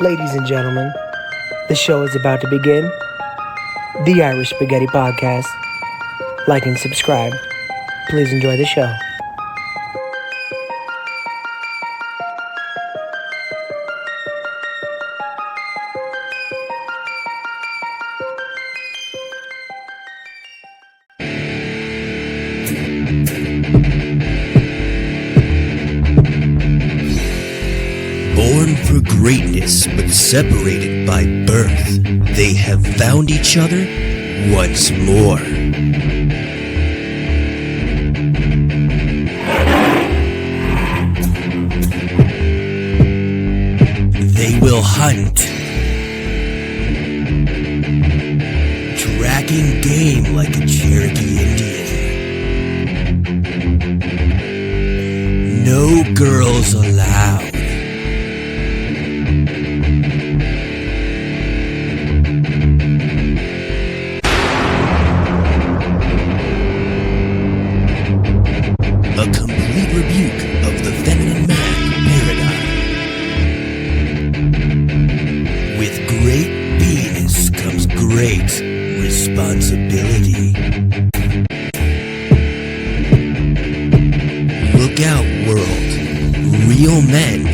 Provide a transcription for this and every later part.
Ladies and gentlemen, the show is about to begin. The Irish Spaghetti Podcast. Like and subscribe. Please enjoy the show. Born for greatness, but separated by birth, they have found each other once more. They will hunt, tracking game like a Cherokee Indian. No girls allowed. A complete rebuke of the feminine man paradigm. With great penis comes great responsibility. Look out, world. Real men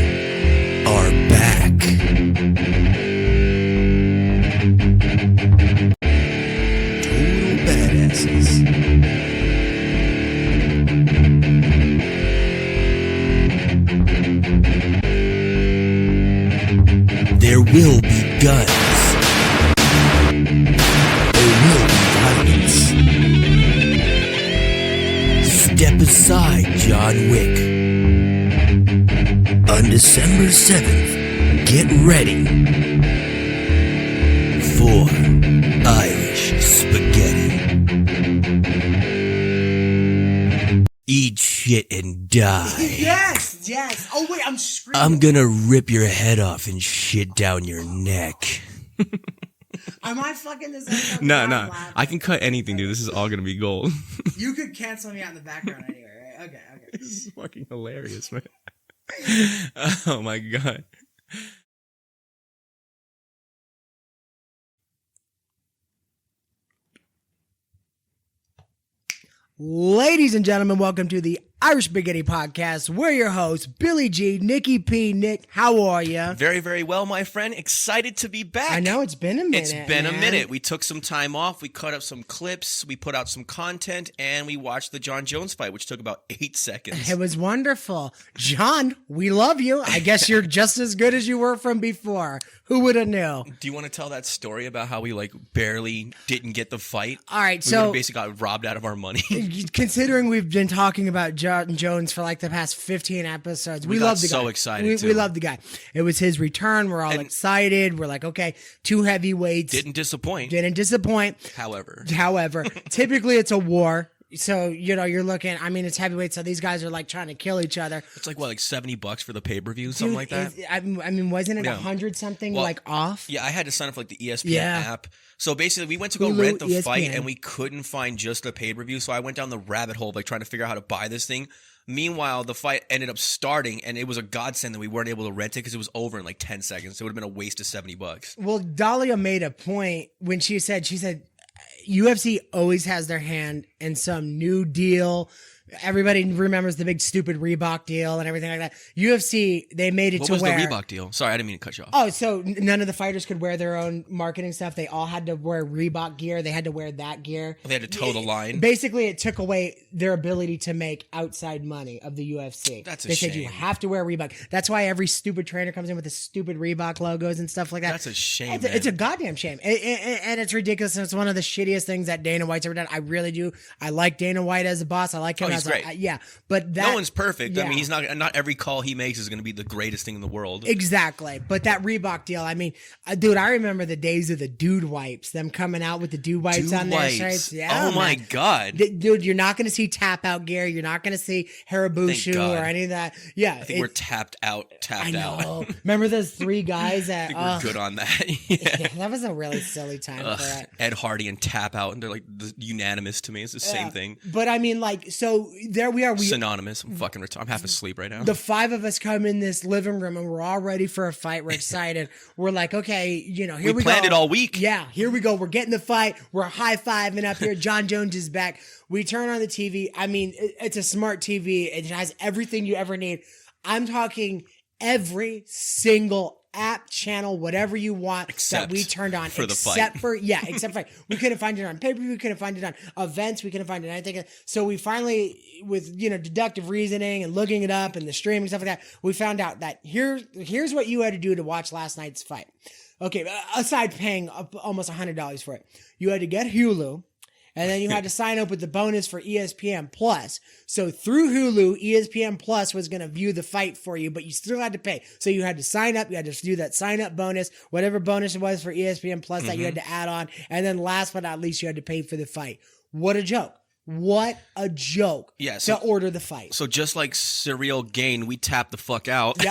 are back. Total badasses. There will be guns. There will be violence. Step aside, John Wick. On December 7th, get ready for Irish Spaghetti. Eat shit and die. Yes. Oh wait, I'm screaming. I'm gonna rip your head off and shit down your neck. Am I fucking this up? No. I can cut anything, dude. This is all gonna be gold. You could cancel me out in the background anyway, right? Okay. This is fucking hilarious, man. Oh my god. Ladies and gentlemen, welcome to the Irish Spaghetti Podcast. We're your hosts, Billy G, Nikki P. Nick, how are ya? Very, very well, my friend. Excited to be back. I know, it's been a minute. It's been a man. minute. We took some time off. We cut up some clips. We put out some content, and we watched the Jon Jones fight, which took about 8 seconds. It was wonderful. John, we love you. I guess you're just as good as you were from before. Who would have knew? Do you want to tell that story about how we barely didn't get the fight? All right, we so basically got robbed out of our money. considering we've been talking about Jon Jones for the past 15 episodes, we got love the guy. so excited, We love the guy. It was his return. We're all excited. We're like, okay, two heavyweights. Didn't disappoint. However, typically it's a war. So, you're looking, it's heavyweight, so these guys are trying to kill each other. It's $70 for the pay-per-view, something like that? Wasn't it 100 something off? Yeah, I had to sign up for the ESPN app. So basically, we went to go Hulu, rent the ESPN. fight, and we couldn't find just the pay-per-view, so I went down the rabbit hole trying to figure out how to buy this thing. Meanwhile, the fight ended up starting, and it was a godsend that we weren't able to rent it because it was over in 10 seconds. It would have been a waste of $70. Well, Dahlia made a point when she said, UFC always has their hand in some new deal. Everybody remembers the big stupid Reebok deal and everything like that. UFC, they made it What to was where... the Reebok deal? Sorry, I didn't mean to cut you off. Oh, so none of the fighters could wear their own marketing stuff. They all had to wear Reebok gear. They had to wear that gear. They had to toe the line. Basically, it took away their ability to make outside money of the UFC. That's a They shame. said you have to wear Reebok. That's why every stupid trainer comes in with the stupid Reebok logos and stuff like that. That's a shame, It's a goddamn shame. And it's ridiculous. And it's one of the shittiest things that Dana White's ever done. I really do. I like Dana White as a boss. I like him he's as great. But that, no one's perfect. Yeah. I mean, he's not every call he makes is going to be the greatest thing in the world. Exactly. But that Reebok deal, dude, I remember the days of the dude wipes, them coming out with the dude wipes on their shirts. Yeah, oh my God. Dude, you're not going to see tap out gear. You're not going to see Harabushu or any of that. Yeah. I think we're tapped out. I know. Remember those three guys that, I think we're good on that. Yeah. That was a really silly time for that. Ed Hardy and Tap Out, and they're unanimous to me. It's the same thing. But so there we are. Synonymous. I'm fucking I'm half asleep right now. The 5 of us come in this living room and we're all ready for a fight. We're excited. We're like, okay, here we go. We planned it all week. Yeah, here we go. We're getting the fight. We're high-fiving up here. Jon Jones is back. We turn on the TV. I mean, it's a smart TV. It has everything you ever need. I'm talking every single app, channel, whatever you want except that we turned on. For the fight. Except for we couldn't find it on pay-per-view. We couldn't find it on events. We couldn't find it on anything. So we finally, with deductive reasoning and looking it up and the streaming stuff like that, we found out that here's what you had to do to watch last night's fight. Okay, aside paying almost $100 for it, you had to get Hulu. And then you had to sign up with the bonus for ESPN Plus. So through Hulu, ESPN Plus was going to view the fight for you, but you still had to pay. So you had to sign up. You had to do that sign up bonus, whatever bonus it was for ESPN Plus that you had to add on. And then last but not least, you had to pay for the fight. What a joke. What a joke to order the fight. So just like Serial Gain, we tapped the fuck out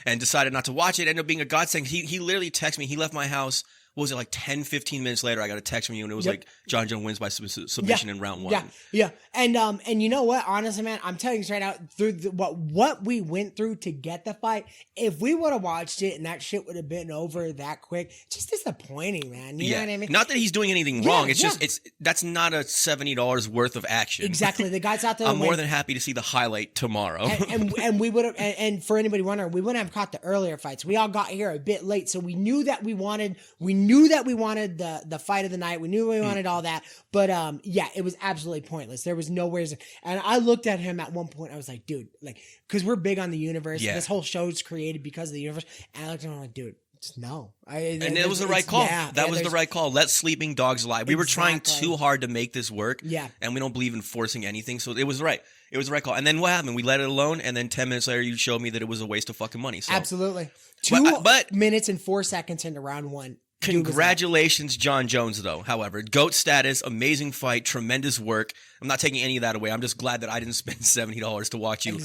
and decided not to watch it. It ended up being a godsend. He literally texted me. He left my house. What was it, like 10, 15 minutes later, I got a text from you, and it was like, Jon Jones wins by submission in round 1. Yeah. And you know what? Honestly, man, I'm telling you straight out, through what we went through to get the fight, if we would have watched it and that shit would have been over that quick, just disappointing, man. You know what I mean? Not that he's doing anything wrong. It's just, that's not a $70 worth of action. Exactly. The guy's out there. I'm more than happy to see the highlight tomorrow. and we would have, and for anybody wondering, we wouldn't have caught the earlier fights. We all got here a bit late, so we knew that we wanted the fight of the night. We knew we wanted all that. But it was absolutely pointless. There was nowhere. And I looked at him at one point. I was like, dude, like, because we're big on the universe. Yeah. This whole show's created because of the universe. And I looked at him like, dude, just no. And it was the right call. That was the right call. Let sleeping dogs lie. We were trying too hard to make this work. Yeah. And we don't believe in forcing anything. So it was right. It was the right call. And then what happened? We let it alone. And then 10 minutes later, you showed me that it was a waste of fucking money. So. Absolutely. 2 minutes and 4 seconds into round 1. Congratulations, Jon Jones, though. However, GOAT status, amazing fight, tremendous work. I'm not taking any of that away. I'm just glad that I didn't spend $70 to watch you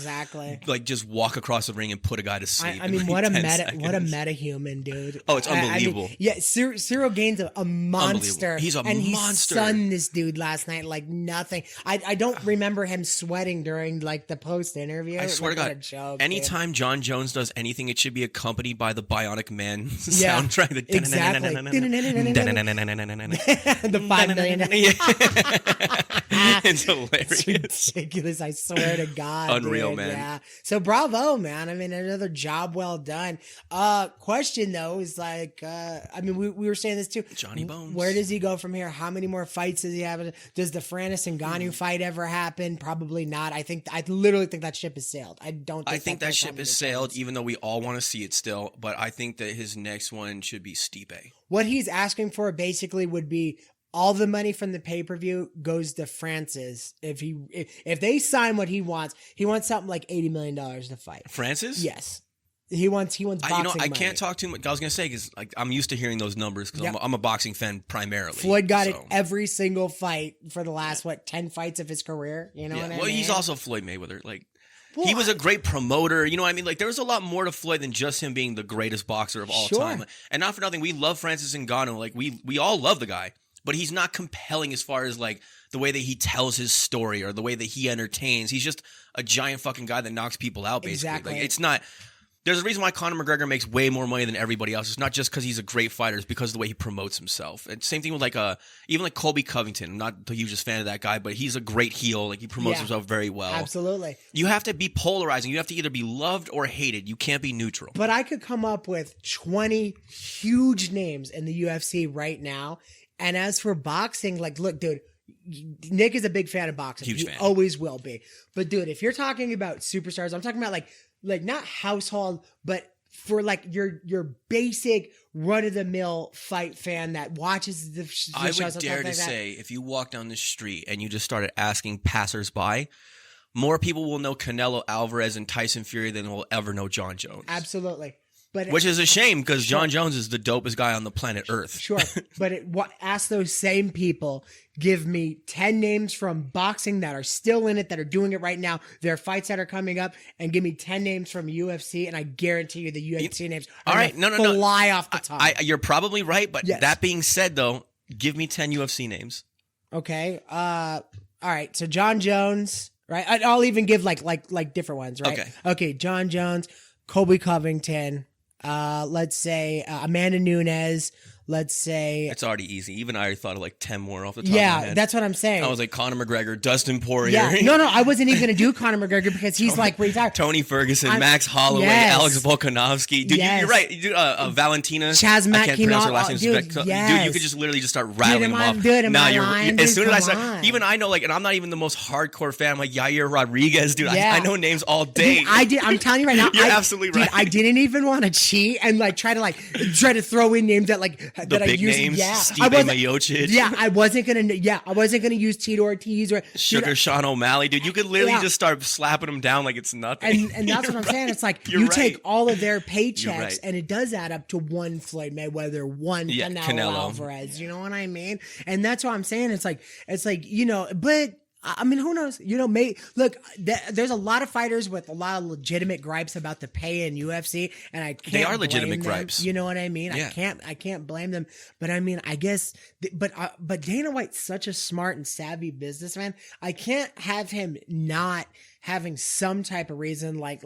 like just walk across the ring and put a guy to sleep. I mean, what a meta human, dude. Oh, it's unbelievable. Cyril Gain's a monster. He's a monster. He sunned this dude last night like nothing. I don't remember him sweating during like the post interview. I swear to God, joke, anytime Jon Jones does anything, it should be accompanied by the Bionic Man soundtrack. Exactly. The 5 million. It's hilarious. It's ridiculous. I swear to God. Unreal, dude. man. Yeah. So bravo, man. I mean, another job well done. Question though is like, I mean, we were saying this too. Johnny Bones. Where does he go from here? How many more fights does he have? Does the Francis and Ngannou fight ever happen? Probably not. I literally think that ship has sailed. I think that ship has sailed, even though we all want to see it still. But I think that his next one should be Stipe. What he's asking for basically would be all the money from the pay-per-view goes to Francis. If they sign what he wants something like $80 million to fight. Francis? Yes. He wants boxing I can't talk too much. I was going to say, because I'm used to hearing those numbers because I'm a boxing fan primarily. Floyd got it every single fight for the last, 10 fights of his career? You know what I mean? Well, he's also Floyd Mayweather. He was a great promoter. You know what I mean? There was a lot more to Floyd than just him being the greatest boxer of all time. And not for nothing, we love Francis Ngannou. We all love the guy. But he's not compelling as far as the way that he tells his story or the way that he entertains. He's just a giant fucking guy that knocks people out, basically. Exactly. It's not. There's a reason why Conor McGregor makes way more money than everybody else. It's not just because he's a great fighter. It's because of the way he promotes himself. And same thing with even Colby Covington. I'm not the hugest fan of that guy, but he's a great heel. He promotes himself very well. Absolutely. You have to be polarizing. You have to either be loved or hated. You can't be neutral. But I could come up with 20 huge names in the UFC right now. And as for boxing, look, dude, Nick is a big fan of boxing. Huge fan. Always will be. But dude, if you're talking about superstars, I'm talking about like not household, but for your basic run of the mill fight fan that watches the shows. I would dare to say, if you walk down the street and you just started asking passersby, more people will know Canelo Alvarez and Tyson Fury than will ever know Jon Jones. Absolutely. Which is a shame because Jon Jones is the dopest guy on the planet Earth. Sure. But ask those same people, give me 10 names from boxing that are still in it, that are doing it right now. There are fights that are coming up, and give me 10 names from UFC, and I guarantee you the UFC names are fly off the top. You're probably right, but that being said, though, give me 10 UFC names. Okay. All right. So Jon Jones, right? I'll even give like different ones, right? Okay. Jon Jones, Colby Covington, let's say Amanda Nunes. Let's say it's already easy. Even I thought of like 10 more off the top of my head. Yeah, that's what I'm saying. I was like Conor McGregor, Dustin Poirier. Yeah, no, I wasn't even gonna do Conor McGregor because he's like retired. Tony Ferguson, Max Holloway, Alex Volkanovski. Dude, you're right. Dude, Valentina. Chaz I can't pronounce her McKinnon. last name. Dude, you could just literally just start rattling them off. Dude, am I lying? As soon as I start, even I know, like, and I'm not even the most hardcore fan. I'm like Yair Rodriguez, dude. I know names all day. Dude, I'm telling you right now. You're absolutely right. Dude, I didn't even want to cheat and like try to throw in names that like the that I big used. names. Yeah, Stipe Miocic. Yeah, I wasn't gonna use Tito Ortiz or Sugar Sean O'Malley, dude. You could literally just start slapping them down like it's nothing. And that's what I'm saying. It's like you take all of their paychecks and it does add up to one Floyd Mayweather, one Canelo Alvarez. You know what I mean? And that's what I'm saying. It's like but. I mean, who knows? Look, there's a lot of fighters with a lot of legitimate gripes about the pay in UFC, and I can't. They are legitimate gripes. You know what I mean? Yeah. I can't blame them. But I mean, I guess. But Dana White's such a smart and savvy businessman. I can't have him not having some type of reason, like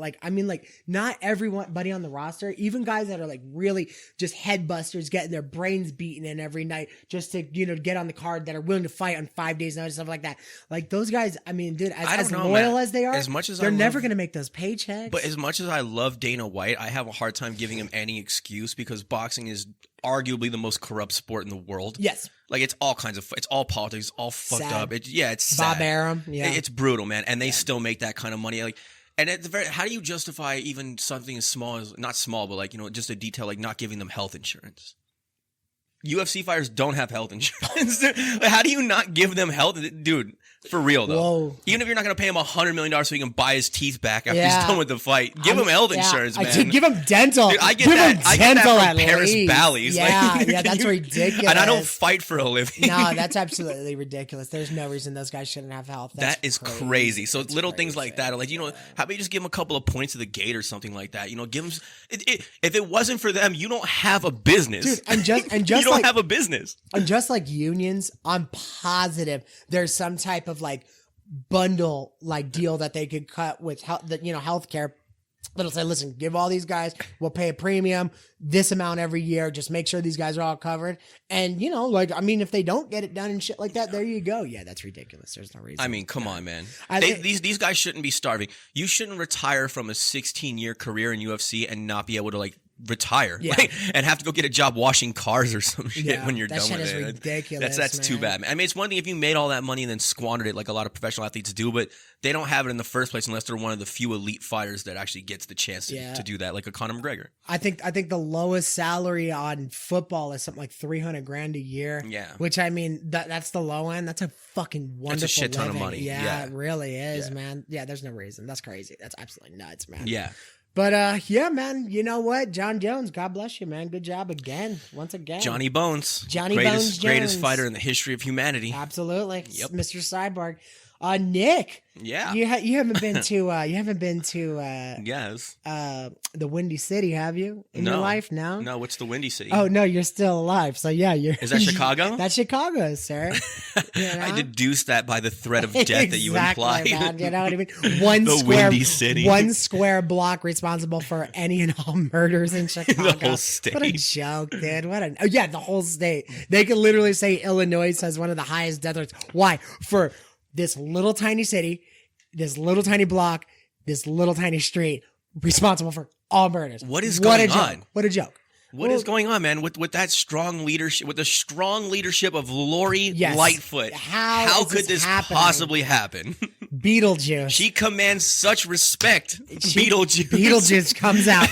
not everybody on the roster, even guys that are like really just head busters, getting their brains beaten in every night just to get on the card, that are willing to fight on 5 days notice, stuff like that. Like those guys, I mean, dude, as loyal as they are, as much as they're never gonna make those paychecks. But as much as I love Dana White, I have a hard time giving him any excuse because boxing is arguably the most corrupt sport in the world. Yes. Like it's all kinds of, it's all politics, it's all fucked sad. up. It's sad. Bob Arum. Yeah. It's brutal, man. And they still make that kind of money. Like, and at the very, how do you justify even something as small as, not small, but like, just a detail, like not giving them health insurance? UFC fighters don't have health insurance. Like, how do you not give them health? Dude, for real though. Whoa. Even if you're not going to pay him $100 million so he can buy his teeth back after he's done with the fight, give him health insurance, man. Give him dental. Dude, I get give that. Him I get dental that from at Paris least. Bally's. Yeah, like, that's ridiculous. And I don't fight for a living. No, that's absolutely ridiculous. There's no reason those guys shouldn't have health. That is crazy. So little things like that are like, how about you just give them a couple of points of the gate or something like that? Give them. If it wasn't for them, you don't have a business. Dude, and just you don't have a business. And just like unions, I'm positive there's some type of like bundle like deal that they could cut with healthcare. That'll say, listen, give all these guys, we'll pay a premium, this amount every year, just make sure these guys are all covered. And, if they don't get it done and shit like that, there you go. Yeah, that's ridiculous. There's no reason. I mean, come on, man. These guys shouldn't be starving. You shouldn't retire from a 16-year career in UFC and not be able to, retire and have to go get a job washing cars or some shit when you're done with it. That shit is ridiculous. That's too bad, man. I mean, it's one thing if you made all that money and then squandered it like a lot of professional athletes do, but they don't have it in the first place unless they're one of the few elite fighters that actually gets the chance to do that, like a Conor McGregor. I think the lowest salary on football is something like $300,000 a year. Yeah, which I mean that's the low end. That's a fucking wonderful. That's a shit ton living. of money. Yeah, it really is, man. Yeah, there's no reason. That's crazy. That's absolutely nuts, man. Yeah. But yeah, man, you know what? Jon Jones, God bless you, man. Good job once again. Johnny Bones. Greatest fighter in the history of humanity. Absolutely. Yep. Mr. Cyborg. Nick. Yeah. You haven't been to yes. The Windy City, have you? In your life? No. No, what's the Windy City? Oh no, you're still alive. So yeah, you're. Is that Chicago? That's Chicago, sir. I deduced that by the threat of death that you implied. Man, you know what I mean? Windy City. One square block responsible for any and all murders in Chicago. The whole state. What a joke, dude. The whole state. They could literally say Illinois has one of the highest death rates. Why? For this little tiny city, this little tiny block, this little tiny street, responsible for all murders. What is going on? What a joke. What is going on, man? With that strong leadership, with the strong leadership of Lori Lightfoot, how could this possibly happen? Beetlejuice. She commands such respect. Beetlejuice comes out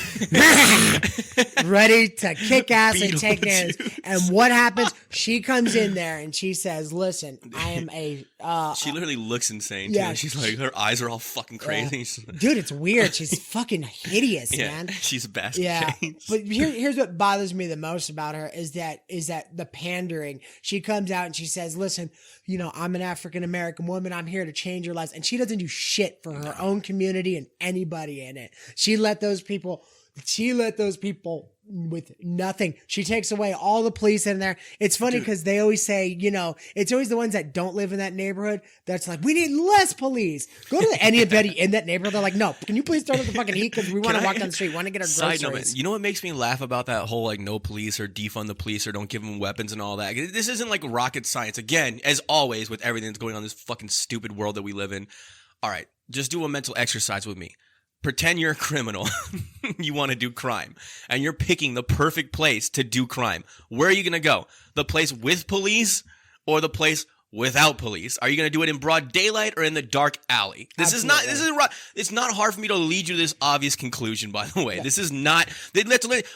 ready to kick ass and take names. And what happens? She comes in there and she says, listen, I am a... she literally looks insane, yeah, too. She's like, her eyes are all fucking crazy. Yeah. Dude, it's weird. She's fucking hideous, man. She's a bastard. Yeah. But here's what bothers me the most about her is that the pandering. She comes out and she says, listen, I'm an African-American woman. I'm here to change your lives. And she doesn't do shit for her own community and anybody in it. She let those people She let those people with nothing. She takes away all the police in there. It's funny because they always say, you know, it's always the ones that don't live in that neighborhood that's like, we need less police. Go to anybody in that neighborhood. They're like, no, can you please turn up the fucking heat because we want to walk down the street, want to get our Side note, groceries. you know what makes me laugh about that whole like no police or defund the police or don't give them weapons and all that? This isn't like rocket science. Again, as always with everything that's going on in this fucking stupid world that we live in. All right, just do a mental exercise with me. Pretend you're a criminal. You want to do crime. And you're picking the perfect place to do crime. Where are you going to go? The place with police or the place without police? Are you going to do it in broad daylight or in the dark alley? It's not hard for me to lead you to this obvious conclusion, by the way. Yeah. This is not,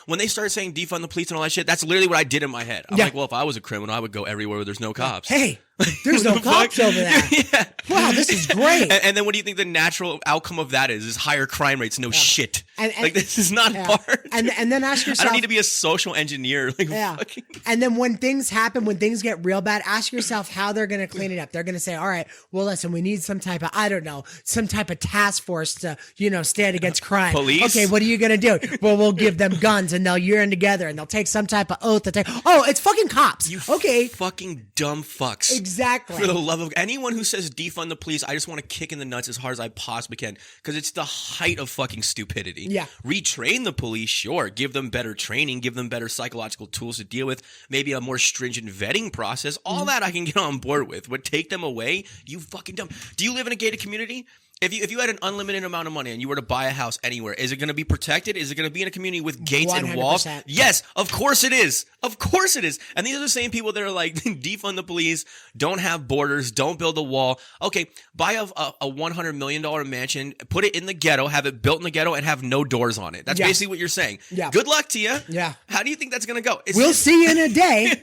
when they started saying defund the police and all that shit, that's literally what I did in my head. I'm like, well, if I was a criminal, I would go everywhere where there's no cops. Hey, there's no cops over there. Yeah. Wow, this is great. And then what do you think the natural outcome of that is? Is higher crime rates. No shit. And like, this is not hard. And then ask yourself. I don't need to be a social engineer. Like, fucking. And then when things happen, when things get real bad, ask yourself how they're going to clean it up. They're going to say, all right, well, listen, we need some type of, I don't know, some type of task force to, you know, stand against crime. Police? Okay, what are you going to do? Well, we'll give them guns and they'll yearn together and they'll take some type of oath to take, oh, it's fucking cops. You okay. Fucking dumb fucks. Exactly. For the love of anyone who says defund the police, I just want to kick in the nuts as hard as I possibly can because it's the height of fucking stupidity. Yeah. Retrain the police, sure. Give them better training, give them better psychological tools to deal with, maybe a more stringent vetting process. All that I can get on board with. But take them away, you fucking dumb. Do you live in a gated community? If you had an unlimited amount of money and you were to buy a house anywhere, is it going to be protected? Is it going to be in a community with gates 100%. And walls? Yes, of course it is. Of course it is. And these are the same people that are like, defund the police, don't have borders, don't build a wall. Okay, buy a $100 million mansion, put it in the ghetto, have it built in the ghetto, and have no doors on it. That's basically what you're saying. Yeah. Good luck to you. Yeah. How do you think that's going to go? We'll see you in a day.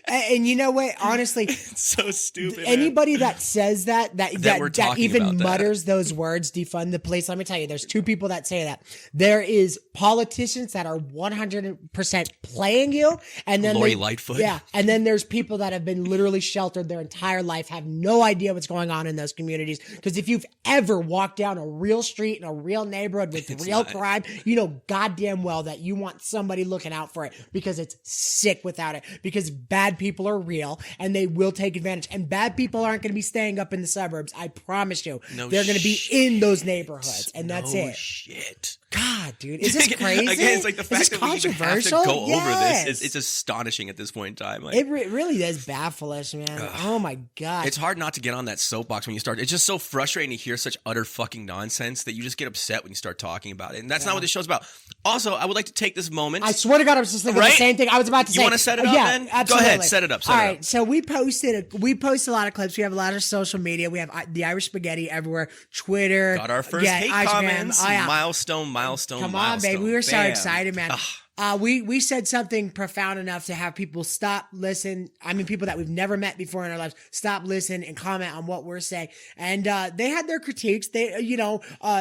And you know what? Honestly, it's so stupid. Anybody that says that even mutters those words, defund the police. Let me tell you, there's two people that say that. There is politicians that are 100% playing you, and then Lightfoot. Yeah, and then there's people that have been literally sheltered their entire life, have no idea what's going on in those communities. Because if you've ever walked down a real street in a real neighborhood with real crime, you know goddamn well that you want somebody looking out for it because it's sick without it. Because bad people are real and they will take advantage. And bad people aren't going to be staying up in the suburbs. I promise you. They're going to be in those neighborhoods, and that's it. Shit. God, dude, is this crazy? Again, it's like the fact that we even have to go over this. It's astonishing at this point in time. Like, it really does baffle us, man. Oh my God. It's hard not to get on that soapbox when you start. It's just so frustrating to hear such utter fucking nonsense that you just get upset when you start talking about it. And that's not what this show's about. Also, I would like to take this moment. I swear to God, I was just thinking the same thing I was about to say. You want to set it up, then? Absolutely. Go ahead, set it up. All right, so we post a lot of clips. We have a lot of social media. We have the Irish Spaghetti everywhere. Twitter. Got our first hate comments. Milestone. Come on, baby. We were so excited, man. We said something profound enough to have people stop, listen. I mean, people that we've never met before in our lives, stop, listen, and comment on what we're saying. And they had their critiques. They,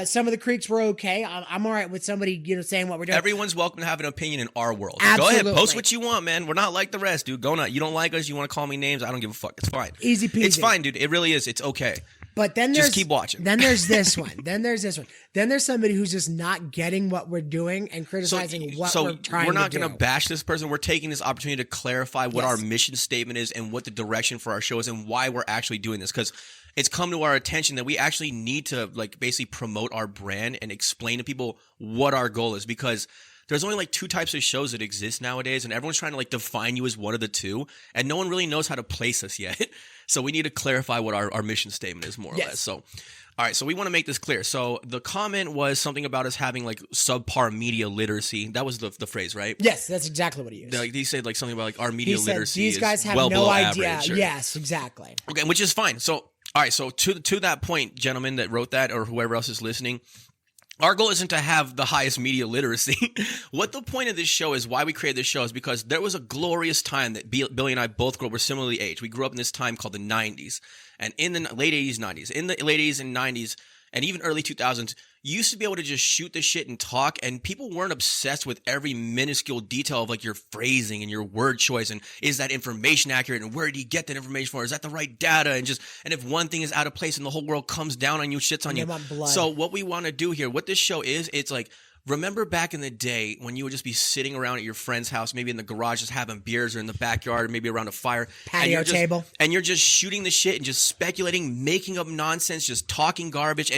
some of the critiques were okay. I'm all right with somebody, saying what we're doing. Everyone's welcome to have an opinion in our world. Absolutely. Go ahead, post what you want, man. We're not like the rest, dude. Go nuts. You don't like us. You want to call me names. I don't give a fuck. It's fine. Easy peasy. It's fine, dude. It really is. It's okay. But then just keep watching. Then there's this one. Then there's somebody who's just not getting what we're doing and criticizing what we're trying to do. We're not going to bash this person. We're taking this opportunity to clarify what our mission statement is and what the direction for our show is and why we're actually doing this. Because it's come to our attention that we actually need to basically promote our brand and explain to people what our goal is. Because there's only two types of shows that exist nowadays, and everyone's trying to define you as one of the two, and no one really knows how to place us yet. So we need to clarify what our mission statement is, more or less. So, all right, so we want to make this clear. So the comment was something about us having subpar media literacy. That was the phrase, right? Yes, that's exactly what he used. He said something about our media literacy. These guys have well no idea. Average, yes, exactly. Okay, which is fine. So, all right, so to that point, gentlemen that wrote that or whoever else is listening, our goal isn't to have the highest media literacy. What the point of this show is, why we created this show, is because there was a glorious time that Billy and I both grew up. We're similarly aged. We grew up in this time called the 90s. And in the late 80s, 90s, in the late 80s and 90s, and even early 2000s, you used to be able to just shoot the shit and talk, and people weren't obsessed with every minuscule detail of your phrasing and your word choice, and is that information accurate, and where did you get that information from? Is that the right data? And if one thing is out of place and the whole world comes down on you, shits on you. So what we want to do here, what this show is, it's Remember back in the day when you would just be sitting around at your friend's house, maybe in the garage, just having beers, or in the backyard, or maybe around a fire, Patio table, and you're just shooting the shit and just speculating, making up nonsense, just talking garbage.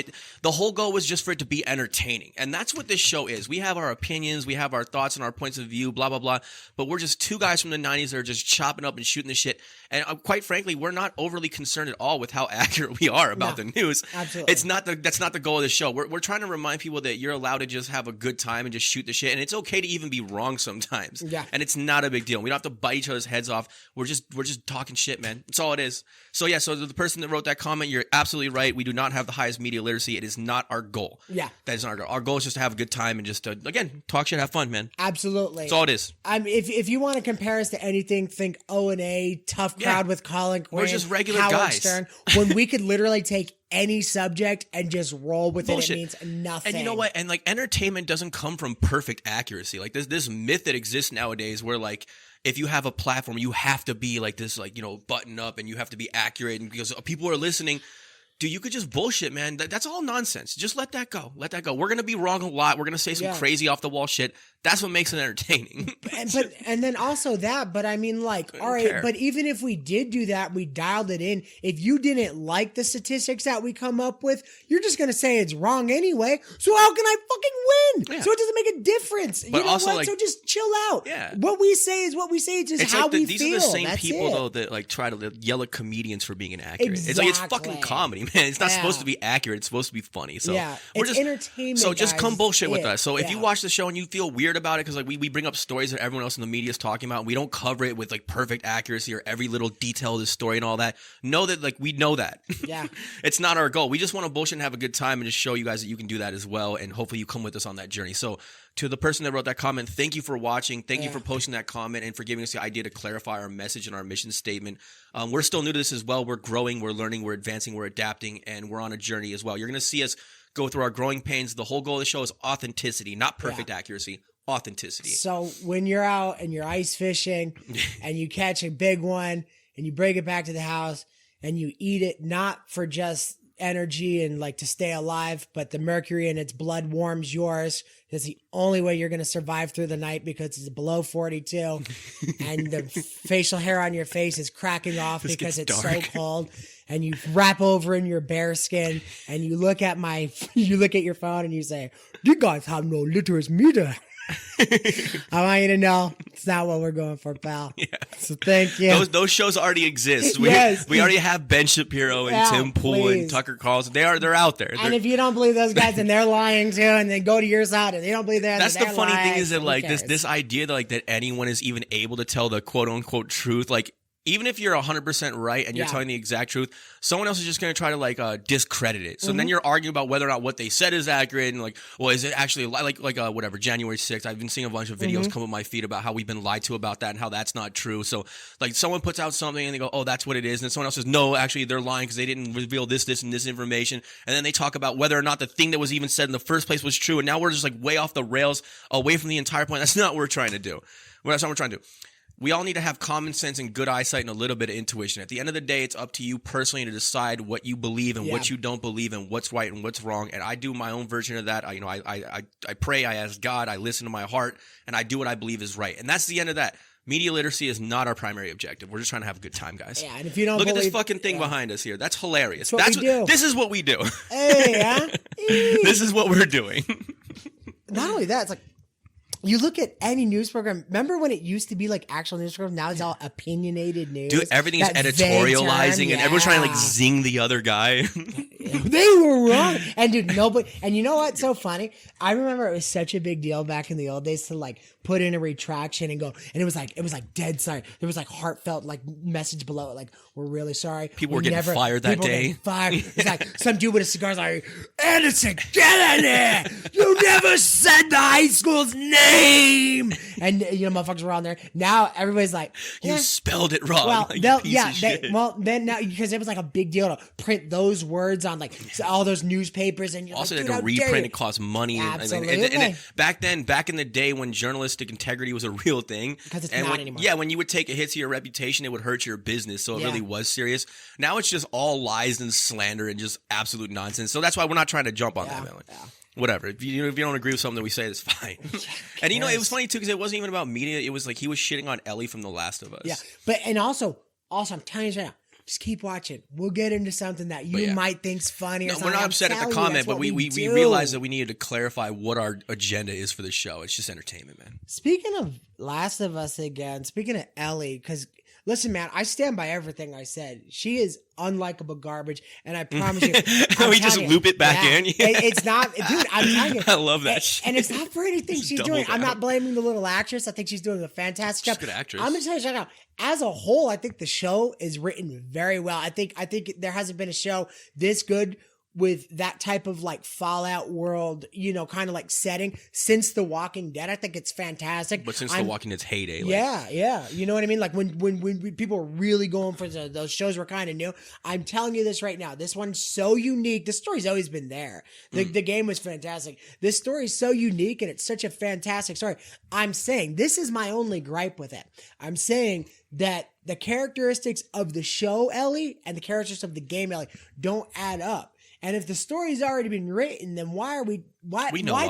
The whole goal was just for it to be entertaining, and that's what this show is. We have our opinions, we have our thoughts and our points of view, blah blah blah. But we're just two guys from the '90s that are just chopping up and shooting the shit. And quite frankly, we're not overly concerned at all with how accurate we are about the news. Absolutely, that's not the goal of the show. We're trying to remind people that you're allowed to just have a good time and just shoot the shit, and it's okay to even be wrong sometimes. Yeah. And it's not a big deal. We don't have to bite each other's heads off. We're just talking shit, man. That's all it is. So yeah, so the person that wrote that comment, you're absolutely right. We do not have the highest media literacy. It is not our goal. Yeah. That is not our goal. Our goal is just to have a good time and just again, talk shit, have fun, man. Absolutely. That's all it is. If you want to compare us to anything, think O&A, Tough Crowd with Colin Quinn. We're just regular Howard guys. Stern, when we could literally take any subject and just roll with Bullshit. it means nothing. And you know what? And like entertainment doesn't come from perfect accuracy. Like there's this myth that exists nowadays where like if you have a platform, you have to be like this, like, you know, button up and you have to be accurate, and because people are listening. Dude, you could just bullshit, man. That's all nonsense. Just let that go. Let that go. We're going to be wrong a lot. We're going to say some crazy off the wall shit. That's what makes it entertaining. and then also that, but I mean, like, all right, but even if we did do that, we dialed it in. If you didn't like the statistics that we come up with, you're just going to say it's wrong anyway. So how can I fucking win? Yeah. So it doesn't make a difference. But you know also, what? like, So just chill out. Yeah. What we say is what we say. It's just it's how like we these feel. These are the same That's people, it. though, that like try to yell at comedians for being inaccurate. Exactly. It's like, it's fucking comedy, man. It's not supposed to be accurate. It's supposed to be funny. So we're it's just entertainment. So just guys. come bullshit with Yeah. us. So if you watch the show and you feel weird about it, because like we bring up stories that everyone else in the media is talking about, and we don't cover it with like perfect accuracy or every little detail of the story and all that. Know that like we know that. Yeah. It's not our goal. We just want to bullshit and have a good time and just show you guys that you can do that as well. And hopefully you come with us on that journey. So to the person that wrote that comment, thank you for watching. Thank you for posting that comment and for giving us the idea to clarify our message and our mission statement. We're still new to this as well. We're growing, we're learning, we're advancing, we're adapting, and we're on a journey as well. You're going to see us go through our growing pains. The whole goal of the show is authenticity, not perfect accuracy. Authenticity. So when you're out and you're ice fishing and you catch a big one and you bring it back to the house and you eat it, not for just energy and like to stay alive, but the mercury in its blood warms yours. That's the only way you're going to survive through the night, because it's below 42 and the facial hair on your face is cracking off because it's so cold. And you wrap over in your bear skin and you look at your phone and you say, "You guys have no literacy meter." I want you to know it's not what we're going for, pal. Yeah. So thank you. Those shows already exist. Yes. We already have Ben Shapiro and Tim Pool and Tucker Carlson. They're out there. And if you don't believe those guys, then they're lying too. And then go to your side and they don't believe that. That's the funny thing is that like cares? this idea that like that anyone is even able to tell the quote unquote truth, like. Even if you're 100% right and you're telling the exact truth, someone else is just going to try to like discredit it. So then you're arguing about whether or not what they said is accurate, and like, well, is it actually like whatever, January 6th. I've been seeing a bunch of videos come up my feed about how we've been lied to about that and how that's not true. So like someone puts out something and they go, "Oh, that's what it is." And then someone else says, "No, actually they're lying because they didn't reveal this, and this information." And then they talk about whether or not the thing that was even said in the first place was true. And now we're just like way off the rails, away from the entire point. That's not what we're trying to do. That's not what we're trying to do. We all need to have common sense and good eyesight and a little bit of intuition. At the end of the day, it's up to you personally to decide what you believe and what you don't believe and what's right and what's wrong. And I do my own version of that. I pray, I ask God, I listen to my heart, and I do what I believe is right. And that's the end of that. Media literacy is not our primary objective. We're just trying to have a good time, guys. Yeah, and if you don't look at this fucking thing behind us here, that's hilarious. This is what we do. Hey, huh? This is what we're doing. Not only that, it's like, you look at any news program. Remember when it used to be like actual news programs? Now it's all opinionated news. Dude, everything's editorializing and everyone's trying to like zing the other guy. They were wrong. And dude, nobody. And you know what's so funny? I remember it was such a big deal back in the old days to like put in a retraction and go. And it was like dead sorry. There was like heartfelt like message below it, like, "We're really sorry." People were getting fired that day. It's like some dude with a cigar is like, "Anderson, get in there! You never said the high school's name." And you know, motherfuckers were on there. Now everybody's like, "You spelled it wrong." Well, like, then now because it was like a big deal to print those words on like all those newspapers, and you're also like, they had to reprint. It cost money. Absolutely. And back in the day when journalistic integrity was a real thing, because it's not anymore. Yeah, when you would take a hit to your reputation, it would hurt your business. So it really was serious. Now it's just all lies and slander and just absolute nonsense. So that's why we're not trying to jump on that, man. whatever. If you don't agree with something that we say, it's fine. And it was funny too because it wasn't even about media. It was like he was shitting on Ellie from The Last of Us. Yeah, but and also I'm telling you right now, just keep watching. We'll get into something that you might think's funny. Or we're not upset at the comment, but we realized that we needed to clarify what our agenda is for the show. It's just entertainment, man. Speaking of Last of Us again, speaking of Ellie, because listen, man, I stand by everything I said. She is unlikable garbage, and I promise you, we just loop it back in. It's not, dude. I'm telling you, I love that shit. And it's not for anything she's doing. I'm not blaming the little actress. I think she's doing a fantastic job. She's a good actress. I'm gonna tell you right now. As a whole, I think the show is written very well. I think there hasn't been a show this good with that type of like Fallout world, kind of like setting since The Walking Dead. I think it's fantastic. But since The Walking Dead's heyday. Yeah. You know what I mean? Like when people are really going for those shows were kind of new. I'm telling you this right now. This one's so unique. The story's always been there. The game was fantastic. This story is so unique and it's such a fantastic story. I'm saying this is my only gripe with it. I'm saying that the characteristics of the show Ellie and the characteristics of the game Ellie don't add up. And if the story's already been written, then why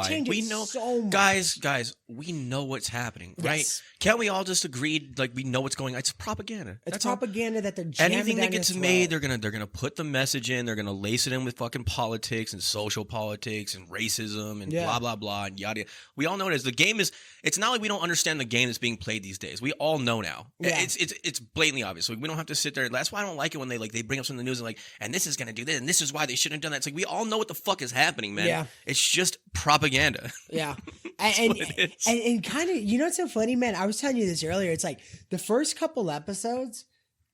change it so much? Guys, we know what's happening, right? Yes. Can't we all just agree, like, we know what's going on? It's propaganda. It's propaganda that they're jamming anything down that gets your made, throat. they're gonna put the message in. They're gonna lace it in with fucking politics and social politics and racism and blah blah blah and yada. We all know it is. The game is. It's not like we don't understand the game that's being played these days. We all know now. Yeah. It's blatantly obvious. Like, we don't have to sit there. That's why I don't like it when they bring up something in the news and like, and this is gonna do this and this is why they shouldn't have done that. It's like we all know what the fuck is happening, man. Yeah. It's just propaganda. Yeah. and kind of, what's so funny, man? I was telling you this earlier. It's like the first couple episodes,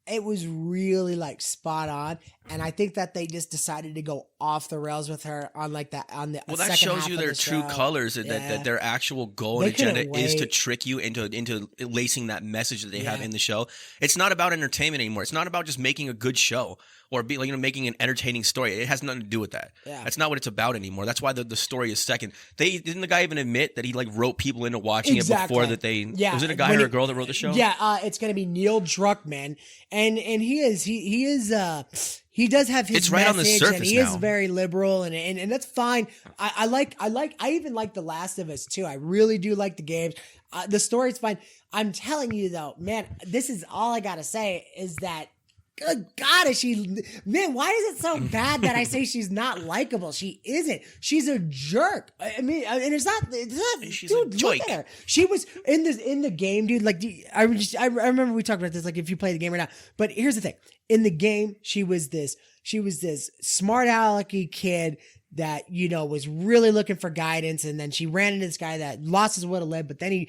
it was really like spot on. And I think that they just decided to go off the rails with her on like that on the well, that shows you their true colors. That their actual goal and agenda is to trick you into lacing that message that they have in the show. It's not about entertainment anymore. It's not about just making a good show or making an entertaining story. It has nothing to do with that. Yeah. That's not what it's about anymore. That's why the story is second. Didn't the guy even admit that he like wrote people into watching it before that they? Yeah. Was it a guy or a girl that wrote the show? Yeah. It's gonna be Neil Druckmann, and he does have his it's right on the surface and he now. Is very liberal and that's fine. I even like The Last of Us too. I really do like the games. The story's fine. I'm telling you though, man, this is all I gotta say is that good God, why is it so bad that I say she's not likable? She isn't. She's a jerk. I mean, and it's not she's dude, a look at her. She was in the game, dude. Like, I remember we talked about this, like if you play the game or not. But here's the thing. In the game, she was this smart alecky kid that, was really looking for guidance. And then she ran into this guy that lost his will to live, but then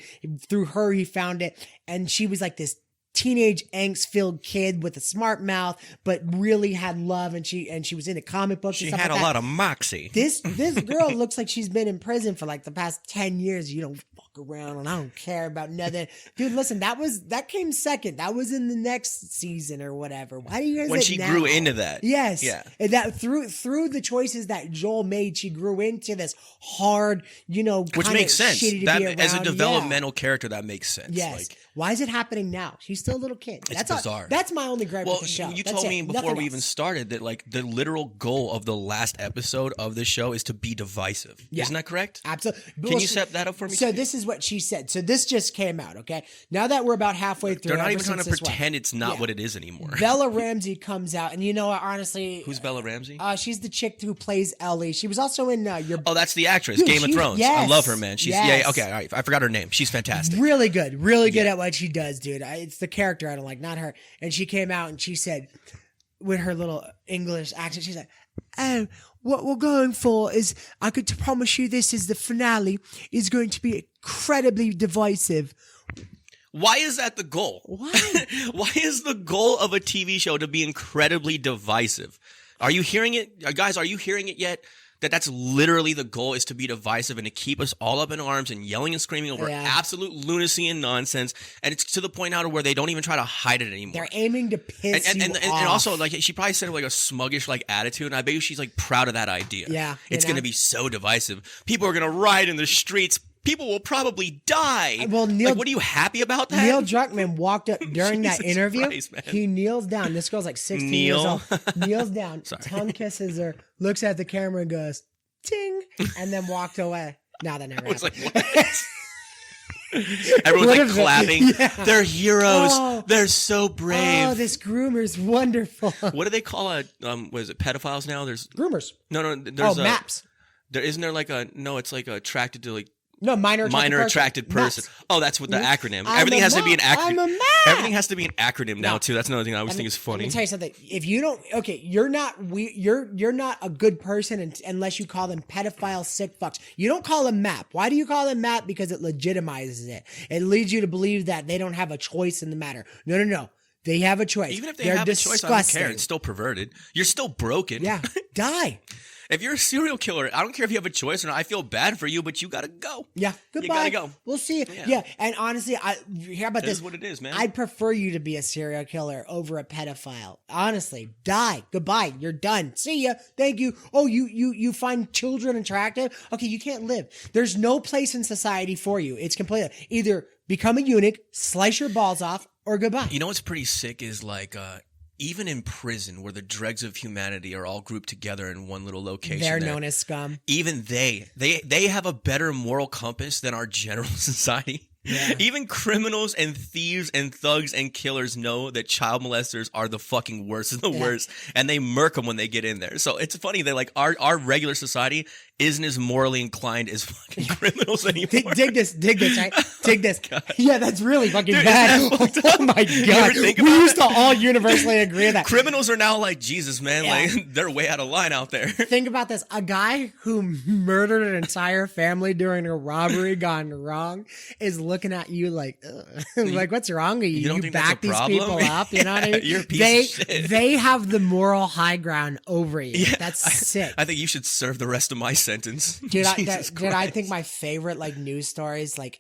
through her, he found it. And she was like this teenage angst-filled kid with a smart mouth, but really had love, and she was into comic books. She and stuff had like a that. lot of moxie. This girl looks like she's been in prison for like the past 10 years. You don't fuck around, and I don't care about nothing, dude. Listen, that came second. That was in the next season or whatever. Why do you guys? When she grew into that, yes, yeah, and that through the choices that Joel made, she grew into this hard, which makes sense. That as a developmental character, that makes sense. Yes. Like, why is it happening now? She's still a little kid. That's bizarre. That's my only gripe with the show. You told me before we even started that like the literal goal of the last episode of this show is to be divisive. Yeah. Isn't that correct? Absolutely. Can you set that up for me? So this is what she said. So this just came out, okay? Now that we're about halfway through. They're not even trying to pretend it's not what it is anymore. Bella Ramsey comes out, and honestly... Who's Bella Ramsey? She's the chick who plays Ellie. She was also in your... Oh, that's the actress, Game of Thrones. Yes, I love her, man. She's yeah, okay, all right. I forgot her name. She's fantastic. Really good. Really good at what she does, dude. It's the character I don't like, not her. And she came out and she said, with her little English accent, she's like, "Oh, what we're going for is, I could promise you this is the finale, is going to be incredibly divisive." Why is that the goal? Why? Why is the goal of a TV show to be incredibly divisive? Are you hearing it? Guys, are you hearing it yet? That's literally the goal, is to be divisive and to keep us all up in arms and yelling and screaming over absolute lunacy and nonsense. And it's to the point now to where they don't even try to hide it anymore. They're aiming to piss you off. And also, like, she probably said it with like a smuggish like attitude, and I bet you she's like proud of that idea. Yeah, it's going to be so divisive. People are going to riot in the streets. People will probably die. Well, what are you happy about that? Neil Druckmann walked up during that interview. Christ, he kneels down. This girl's like 16 years old. Kneels down, tongue kisses her, looks at the camera and goes, ting, and then walked away. No, that never I was happened. like, what? Everyone's What like if it- clapping. yeah. They're heroes. Oh. They're so brave. Oh, this groomer's wonderful. What do they call what is it, pedophiles now? There's Groomers. no, there's maps. There isn't there like a no, it's like attracted to like No, minor attracted person. Maps. Oh, that's what the acronym. I'm Everything a has to be an map. I'm a acronym. map. Everything has to be an acronym now No. too. That's another thing I always Let think me- is Let funny. me tell you something. If you don't, okay, you're not you're not a good person unless you call them pedophile sick fucks. You don't call them map. Why do you call them map? Because it legitimizes it. It leads you to believe that they don't have a choice in the matter. No. They have a choice. Even if they They're have disgusting. a choice, I don't care. It's still perverted. You're still broken. Yeah, die. If you're a serial killer, I don't care if you have a choice or not. I feel bad for you, but you gotta go. Yeah, goodbye. gotta go. We'll see. Yeah. Yeah, and honestly, how about That this? is what it is, man. I'd prefer you to be a serial killer over a pedophile. Honestly, die. Goodbye. You're done. See ya. Thank you. Oh, you find children attractive? Okay, you can't live. There's no place in society for you. It's completely either become a eunuch, slice your balls off, or goodbye. You know what's pretty sick is like even in prison where the dregs of humanity are all grouped together in one little location. They're there, known as scum. even they have a better moral compass than our general society. Yeah. Even criminals and thieves and thugs and killers know that child molesters are the fucking worst of the worst, and they murk them when they get in there. So it's funny that like our regular society isn't as morally inclined as fucking criminals anymore. Dig this, right? Dig this. Yeah, that's really fucking Dude, bad. isn't that fucked up? Oh my You god. ever think We about used to all universally agree that. Criminals are now like Jesus, man. Yeah. Like they're way out of line out there. Think about this. A guy who murdered an entire family during a robbery gone wrong is looking at you like, ugh. Like, what's wrong with you? You don't You think that's back a these problem? people up. You know what I mean? You're a piece of shit. They have the moral high ground over you. Yeah, That's sick. I think you should serve the rest of my sentence. Dude, Jesus dude, I Christ. think my favorite like news stories, like,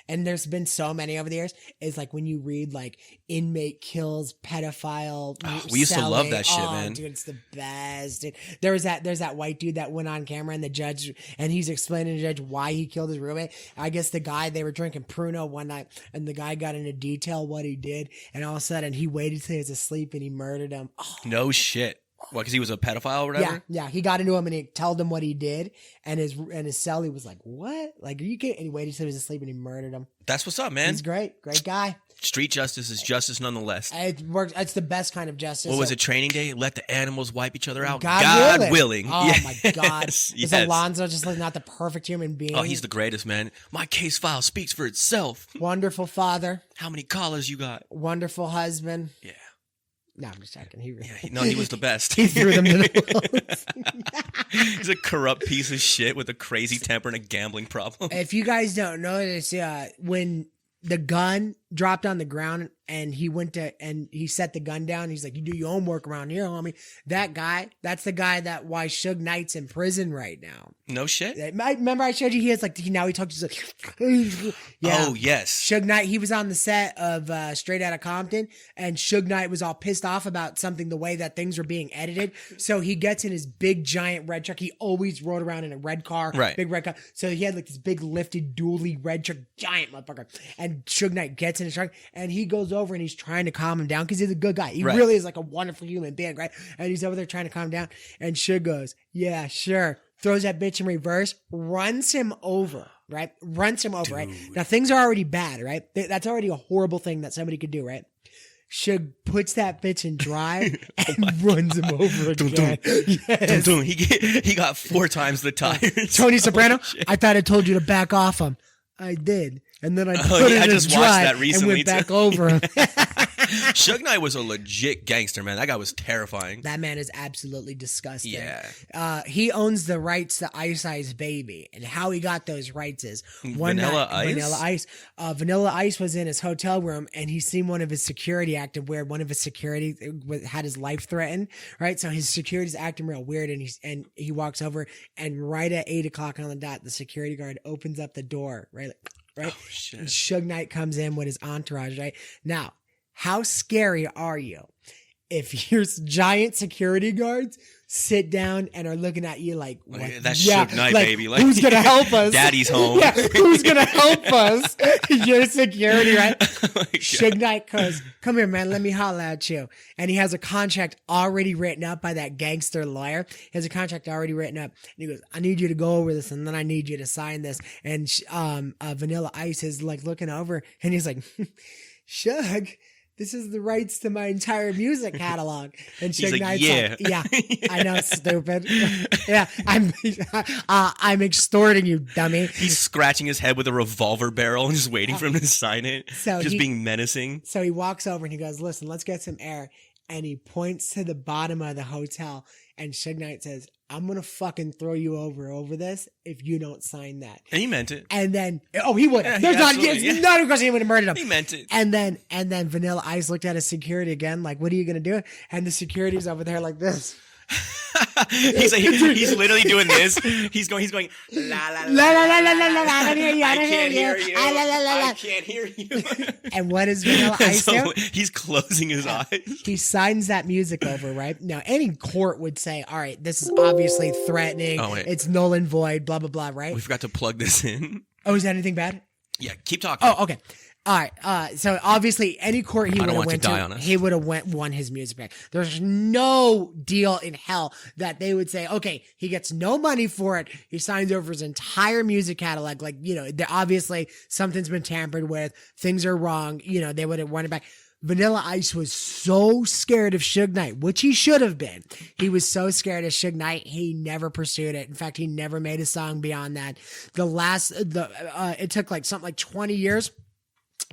and there's been so many over the years, is like when you read like inmate kills pedophile. we used to love selling. that shit, Oh, man. Dude, it's the best. Dude. There's that white dude that went on camera and the judge, and he's explaining to the judge why he killed his roommate. I guess the guy, they were drinking Pruno one night, and the guy got into detail what he did, and all of a sudden he waited till he was asleep and he murdered him. Oh, No shit. What? Because he was a pedophile or whatever. yeah. He got into him and he told him what he did, and his cellie was like, "What? Like, are you kidding?" And he waited till he was asleep and he murdered him. That's what's up, man. He's great guy. Street justice is justice nonetheless. It works. It's the best kind of justice. What was it? Training day? Let the animals wipe each other out. God willing. Oh Yes, my God! yes. Is Alonzo just like not the perfect human being? Oh, he's the greatest, man. My case file speaks for itself. wonderful father, How many collars you got? wonderful husband. Yeah. No, I'm just checking. No, he was the best. He threw them to the wolves. He's a corrupt piece of shit with a crazy temper and a gambling problem. If you guys don't know this, when the gun dropped on the ground and he went to and he set the gun down, he's like, "You do your homework around here, homie." That guy, that's the guy that why Suge Knight's in prison right now. No shit. Remember I showed you he has like now he talks like yeah. Oh, yes. Suge Knight, he was on the set of Straight Outta Compton, and Suge Knight was all pissed off about something, the way that things were being edited. So he gets in his big giant red truck. He always rode around in a red car, Right. big red car. So he had like this big lifted dually red truck, giant motherfucker. And Suge Knight gets in his truck and he goes over and he's trying to calm him down because he's a good guy. He Right. really is like a wonderful human being, right? And he's over there trying to calm him down. And Suge goes, "Yeah, sure." Throws that bitch in reverse, runs him over, right? Runs him over, right? Now, things are already bad, right? That's already a horrible thing that somebody could do, right? Suge puts that bitch in drive and runs him over again. Yes. Dun, dun. He got 4 times the tires. Tony Soprano, I thought I told you to back off him. I did. And then I put yeah, it I in just watched drive that and recently, went back too. over him. Suge Knight was a legit gangster, man. That guy was terrifying. That man is absolutely disgusting. Yeah. He owns the rights to Ice Ice Baby, and how he got those rights is Vanilla Ice? Vanilla Ice. Vanilla Ice was in his hotel room, and he seen one of his security acting weird. One of his security had his life threatened, right? So his security's acting real weird, and he walks over, and right at 8:00 on the dot, the security guard opens up the door, right? Right? Oh, shit. And Suge Knight comes in with his entourage, right? Now, how scary are you if your giant security guards sit down and are looking at you like, what? That's Suge Knight, baby. Like, who's gonna help us? Daddy's home. Yeah, who's gonna help us? Your security, right? Oh Suge Knight goes, come here, man. Let me holler at you. And he has a contract already written up by that gangster lawyer. He has a contract already written up. And he goes, I need you to go over this, and then I need you to sign this. And Vanilla Ice is like looking over, and he's like, Suge, this is the rights to my entire music catalog. And Suge like, Knight's yeah. like, yeah, I know, stupid. Yeah, I'm extorting you, dummy. He's scratching his head with a revolver barrel and just waiting for him to sign it. So just being menacing. So he walks over and he goes, listen, let's get some air. And he points to the bottom of the hotel. And Suge Knight says, I'm going to fucking throw you over this if you don't sign that. And he meant it. And then, he would have. Yeah, There's not a question he would have murdered him. He meant it. And then Vanilla Ice looked at his security again, like, what are you going to do? And the security's over there like this. He's like, he's literally doing this. He's going, la la la La, la, la, la, la, la, I don't hear you. I can't hear you. Ah, la, la, la, la. I can't hear you. And what does Vanilla Ice So do? he's closing his eyes. He signs that music over, right? Now, any court would say, all right, this is obviously threatening. Oh, wait. It's null and void, blah, blah, blah, right? We forgot to plug this in. Oh, is that anything bad? Yeah, keep talking. Oh, okay. All right. So obviously, any court he would have went die on us. he would have won his music back. There's no deal in hell that they would say, okay, he gets no money for it. He signs over his entire music catalog. Like, obviously something's been tampered with. Things are wrong. They would have won it back. Vanilla Ice was so scared of Suge Knight, which he should have been. He was so scared of Suge Knight, he never pursued it. In fact, he never made a song beyond that. It took something like 20 years.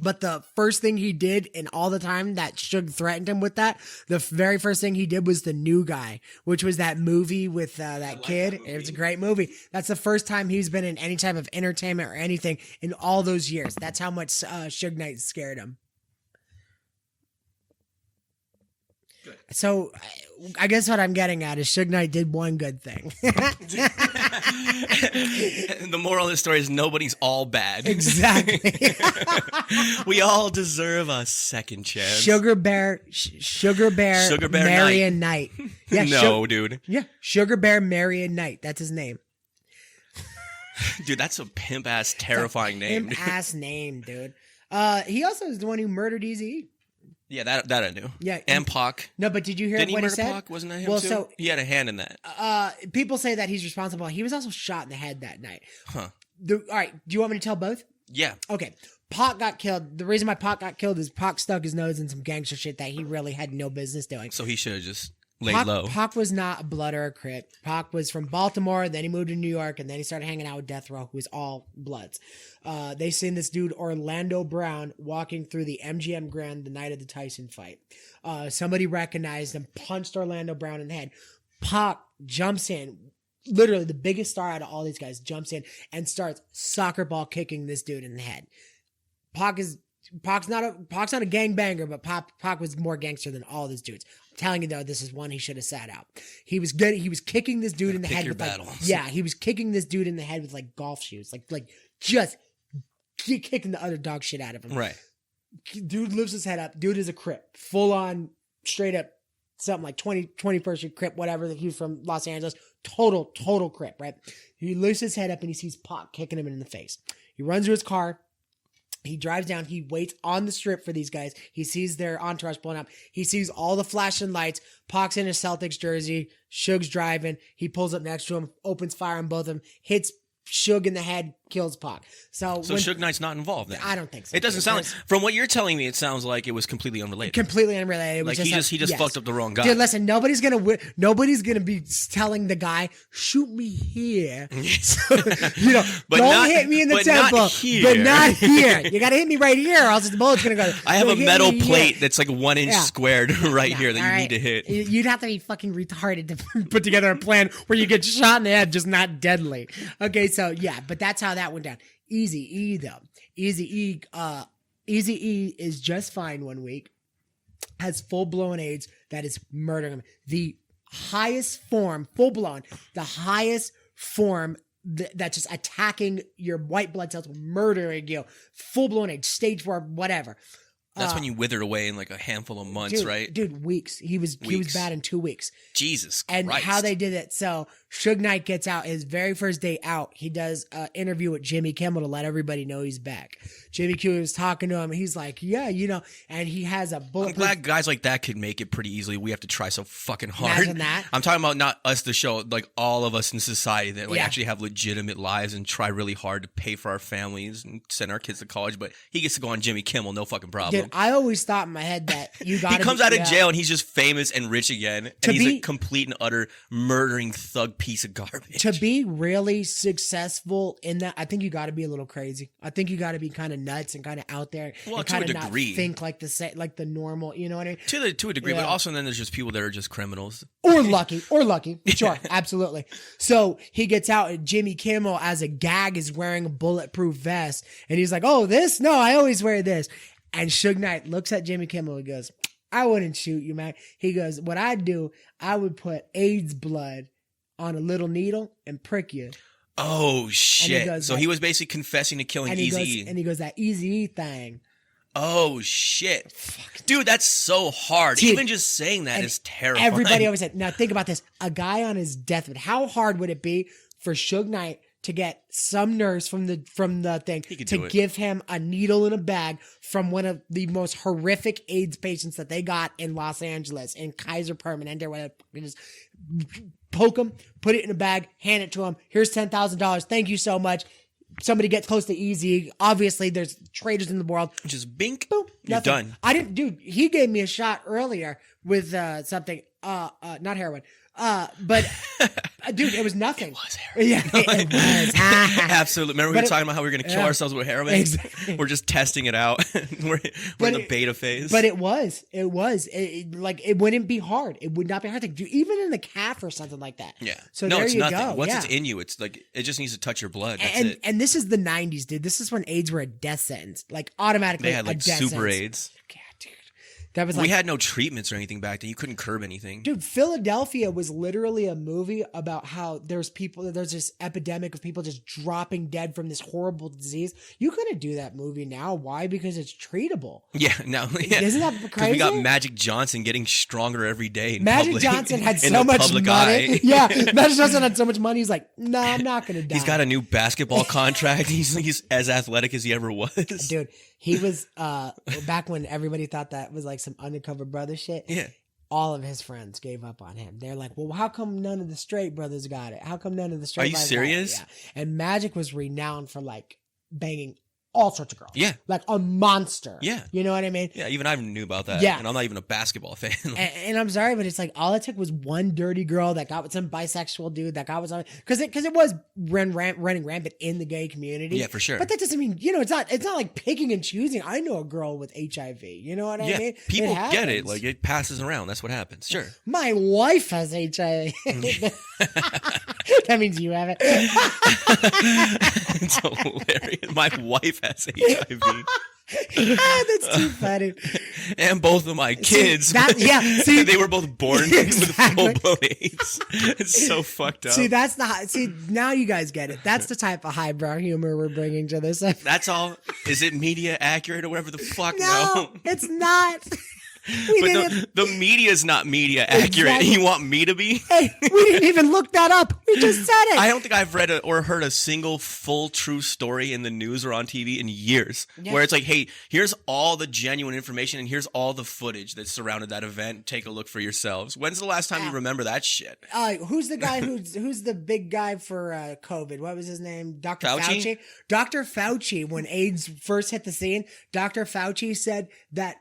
But the first thing he did in all the time that Suge threatened him with that, the very first thing he did was The New Guy, which was that movie with that kid. It was a great movie. That's the first time he's been in any type of entertainment or anything in all those years. That's how much Suge Knight scared him. Good. So I guess what I'm getting at is Suge Knight did one good thing. The moral of the story is nobody's all bad. Exactly. We all deserve a second chance. Sugar Bear Marion Knight. Yeah, no, dude. Yeah, Sugar Bear Marion Knight. That's his name. Dude, that's a pimp ass, terrifying name. Pimp ass name, dude. He also is the one who murdered Eazy-E. Yeah, that I knew. Yeah, and Pac. No, but did you hear Didn't he what he murder said? Pac? Wasn't that him too? So he had a hand in that. People say that he's responsible. He was also shot in the head that night. Huh. All right, do you want me to tell both? Yeah. Okay. Pac got killed. The reason why Pac got killed is Pac stuck his nose in some gangster shit that he really had no business doing. So he should have just laid low. Pac was not a blood or a Crip. Pac was from Baltimore, then he moved to New York, and then he started hanging out with Death Row, who was all Bloods. They seen this dude, Orlando Brown, walking through the MGM Grand the night of the Tyson fight. Somebody recognized him, punched Orlando Brown in the head. Pac jumps in, literally the biggest star out of all these guys, jumps in and starts soccer ball kicking this dude in the head. Pac's not a gangbanger, but Pac was more gangster than all these dudes. I'm telling you though, this is one he should have sat out. He was good. He was kicking this dude in the head with he was kicking this dude in the head with golf shoes, like just kicking the other dog shit out of him. Right. Dude lifts his head up. Dude is a Crip, full on, straight up, something like 21st Street Crip, whatever. He's from Los Angeles. Total Crip, right? He lifts his head up and he sees Pac kicking him in the face. He runs to his car. He drives down. He waits on the strip for these guys. He sees their entourage blowing up. He sees all the flashing lights. Pac's in his Celtics jersey. Suge's driving. He pulls up next to him, opens fire on both of them, hits Suge in the head, kills Pac. So Suge Knight's not involved then? I don't think so. It doesn't sound like, from what you're telling me, it sounds like it was completely unrelated. Completely unrelated. It was he just fucked up the wrong guy. Dude, listen, nobody's gonna be telling the guy, shoot me here. So, But don't not- hit me in the but not temple, here. but not here. You gotta hit me right here, or else the bullet's gonna go. I have a hit metal me here. plate that's like 1 inch squared right Yeah, here that all you right. need to hit. You'd have to be fucking retarded to put together a plan where you get shot in the head, just not deadly. Okay, so yeah, but that's how that went down. Eazy-E though. Eazy-E is just fine 1 week. Has full-blown AIDS that is murdering him. The highest form, full-blown, the highest form that's just attacking your white blood cells, murdering you. Full-blown AIDS, stage 4, whatever. That's when you withered away in like a handful of months, right? Dude, weeks. He was bad in 2 weeks. Jesus And Christ. how they did it. So Suge Knight gets out his very first day out. He does an interview with Jimmy Kimmel to let everybody know he's back. Jimmy Kimmel was talking to him. And he's like, yeah, and he has a I'm bulletproof. glad guys like that could make it pretty easily. We have to try so fucking hard. Imagine that. I'm talking about not us, the show, like all of us in society that like Yeah. actually have legitimate lives and try really hard to pay for our families and send our kids to college. But he gets to go on Jimmy Kimmel, no fucking problem. Dude, I always thought in my head that you got. He comes out of jail and he's just famous and rich again, and he's a complete and utter murdering thug piece of garbage. To be really successful in that, I think you got to be a little crazy. I think you got to be kind of nuts and kind of out there. Well, and to a kind of not degree. think like the normal. You know what I mean? To a degree, Yeah. but also then there's just people that are just criminals. Or lucky. Sure, absolutely. So he gets out, and Jimmy Kimmel, as a gag, is wearing a bulletproof vest, and he's like, "Oh, this? No, I always wear this." And Suge Knight looks at Jimmy Kimmel and goes, "I wouldn't shoot you, man." He goes, "What I'd do, I would put AIDS blood on a little needle and prick you." Oh shit! goes So like- he was basically confessing to killing And he Eazy-E. goes, that Eazy-E thing. Oh shit, dude, that's so hard. Dude, Even just saying that and is terrifying. Everybody always said, now think about this. A guy on his deathbed, how hard would it be for Suge Knight to get some nurse from the thing He could to do it. give him a needle in a bag from one of the most horrific AIDS patients that they got in Los Angeles, in Kaiser Permanente, or whatever. Just poke him, put it in a bag, hand it to him. Here's $10,000. Thank you so much. Somebody gets close to Easy. Obviously, there's traitors in the world. Just bink, Boop, you're nothing. done. I didn't, dude. He gave me a shot earlier with something, not heroin, but dude, it was nothing. It was heroin. Yeah, it was. Absolutely. Remember we were talking about how we were going to kill yeah. ourselves with heroin? Exactly. We're just testing it out. we're in the beta phase. But it was. Like, it wouldn't be hard. It would not be hard to do, even in the calf or something like that. yeah. So no, there it's you nothing. go. Once yeah. it's in you, it's like it just needs to touch your blood. That's and it. and this is the 90s, dude. This is when AIDS were a death sentence. Like, automatically They had like a death super sentence. AIDS. Yeah, dude. That was like, We had no treatments or anything back then. You couldn't curb anything. dude, Philadelphia was literally a movie about how there's this epidemic of people just dropping dead from this horrible disease. You couldn't do that movie now. Why? Because it's treatable. Yeah, no. Yeah. Isn't that Because crazy? we got Magic Johnson getting stronger every day. In Magic public, Johnson had in so the much public money. eye. Yeah, Magic Johnson had so much money. He's like, no, I'm not going to die. He's got a new basketball contract. He's as athletic as he ever was. Dude, he was, back when everybody thought that was like some undercover brother shit. Yeah. All of his friends gave up on him. They're like, well, how come none of the straight brothers got it? How come none of the straight Are you guys got it?" serious? Yeah. And Magic was renowned for like banging all sorts of girls. Yeah. Like a monster. Yeah. You know what I mean? Yeah, even I knew about that. Yeah. And I'm not even a basketball fan. And I'm sorry, but it's like all it took was one dirty girl that got with some bisexual dude that got with something, because it was running rampant in the gay community. Yeah, for sure. But that doesn't mean, it's not like picking and choosing. I know a girl with HIV. You know what I Yeah, mean? people get it. happens. Like, it passes around. That's what happens. Sure. My wife has HIV. That means you have it. It's hilarious. My wife has HIV. That's too funny. And both of my kids. See, they were both born Exactly. with full-blown AIDS. It's so fucked up. See, now you guys get it. That's the type of highbrow humor we're bringing to this. That's all. Is it media accurate or whatever the fuck? No, it's not. But the media is not media accurate. Exactly. You want me to be? Hey, we didn't even look that up. We just said it. I don't think I've read or heard a single full true story in the news or on TV in years where it's like, hey, here's all the genuine information and here's all the footage that surrounded that event. Take a look for yourselves. When's the last time you remember that shit? Who's the guy who's the big guy for COVID? What was his name? Dr. Fauci? Fauci? Dr. Fauci, when AIDS first hit the scene, Dr. Fauci said that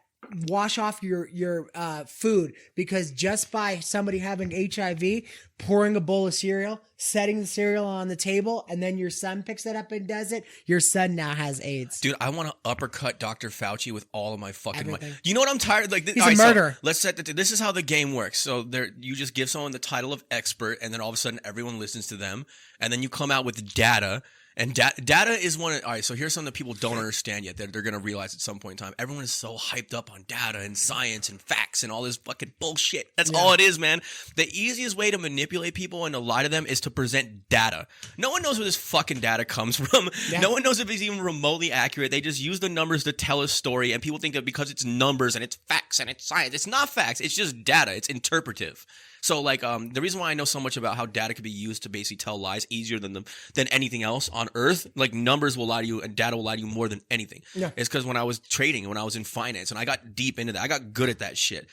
wash off your food, because just by somebody having HIV, pouring a bowl of cereal, setting the cereal on the table, and then your son picks it up and does it, your son now has AIDS. Dude, I want to uppercut Dr. Fauci with all of my fucking money. Everything. You know what I'm tired? Like, He's a murderer. So let's set this is how the game works. So you just give someone the title of expert, and then all of a sudden everyone listens to them, and then you come out with data. And data is one of, all right, so here's something that people don't understand yet that they're going to realize at some point in time. Everyone is so hyped up on data and science and facts and all this fucking bullshit. That's all it is, man. The easiest way to manipulate people and to lie to them is to present data. No one knows where this fucking data comes from. Yeah. No one knows if it's even remotely accurate. They just use the numbers to tell a story, and people think that because it's numbers and it's facts and it's science, it's not facts. It's just data. It's interpretive. So, like, the reason why I know so much about how data can be used to basically tell lies easier than anything else on Earth, like numbers will lie to you and data will lie to you more than anything. Yeah. It's because when I was trading and when I was in finance and I got deep into that, I got good at that shit.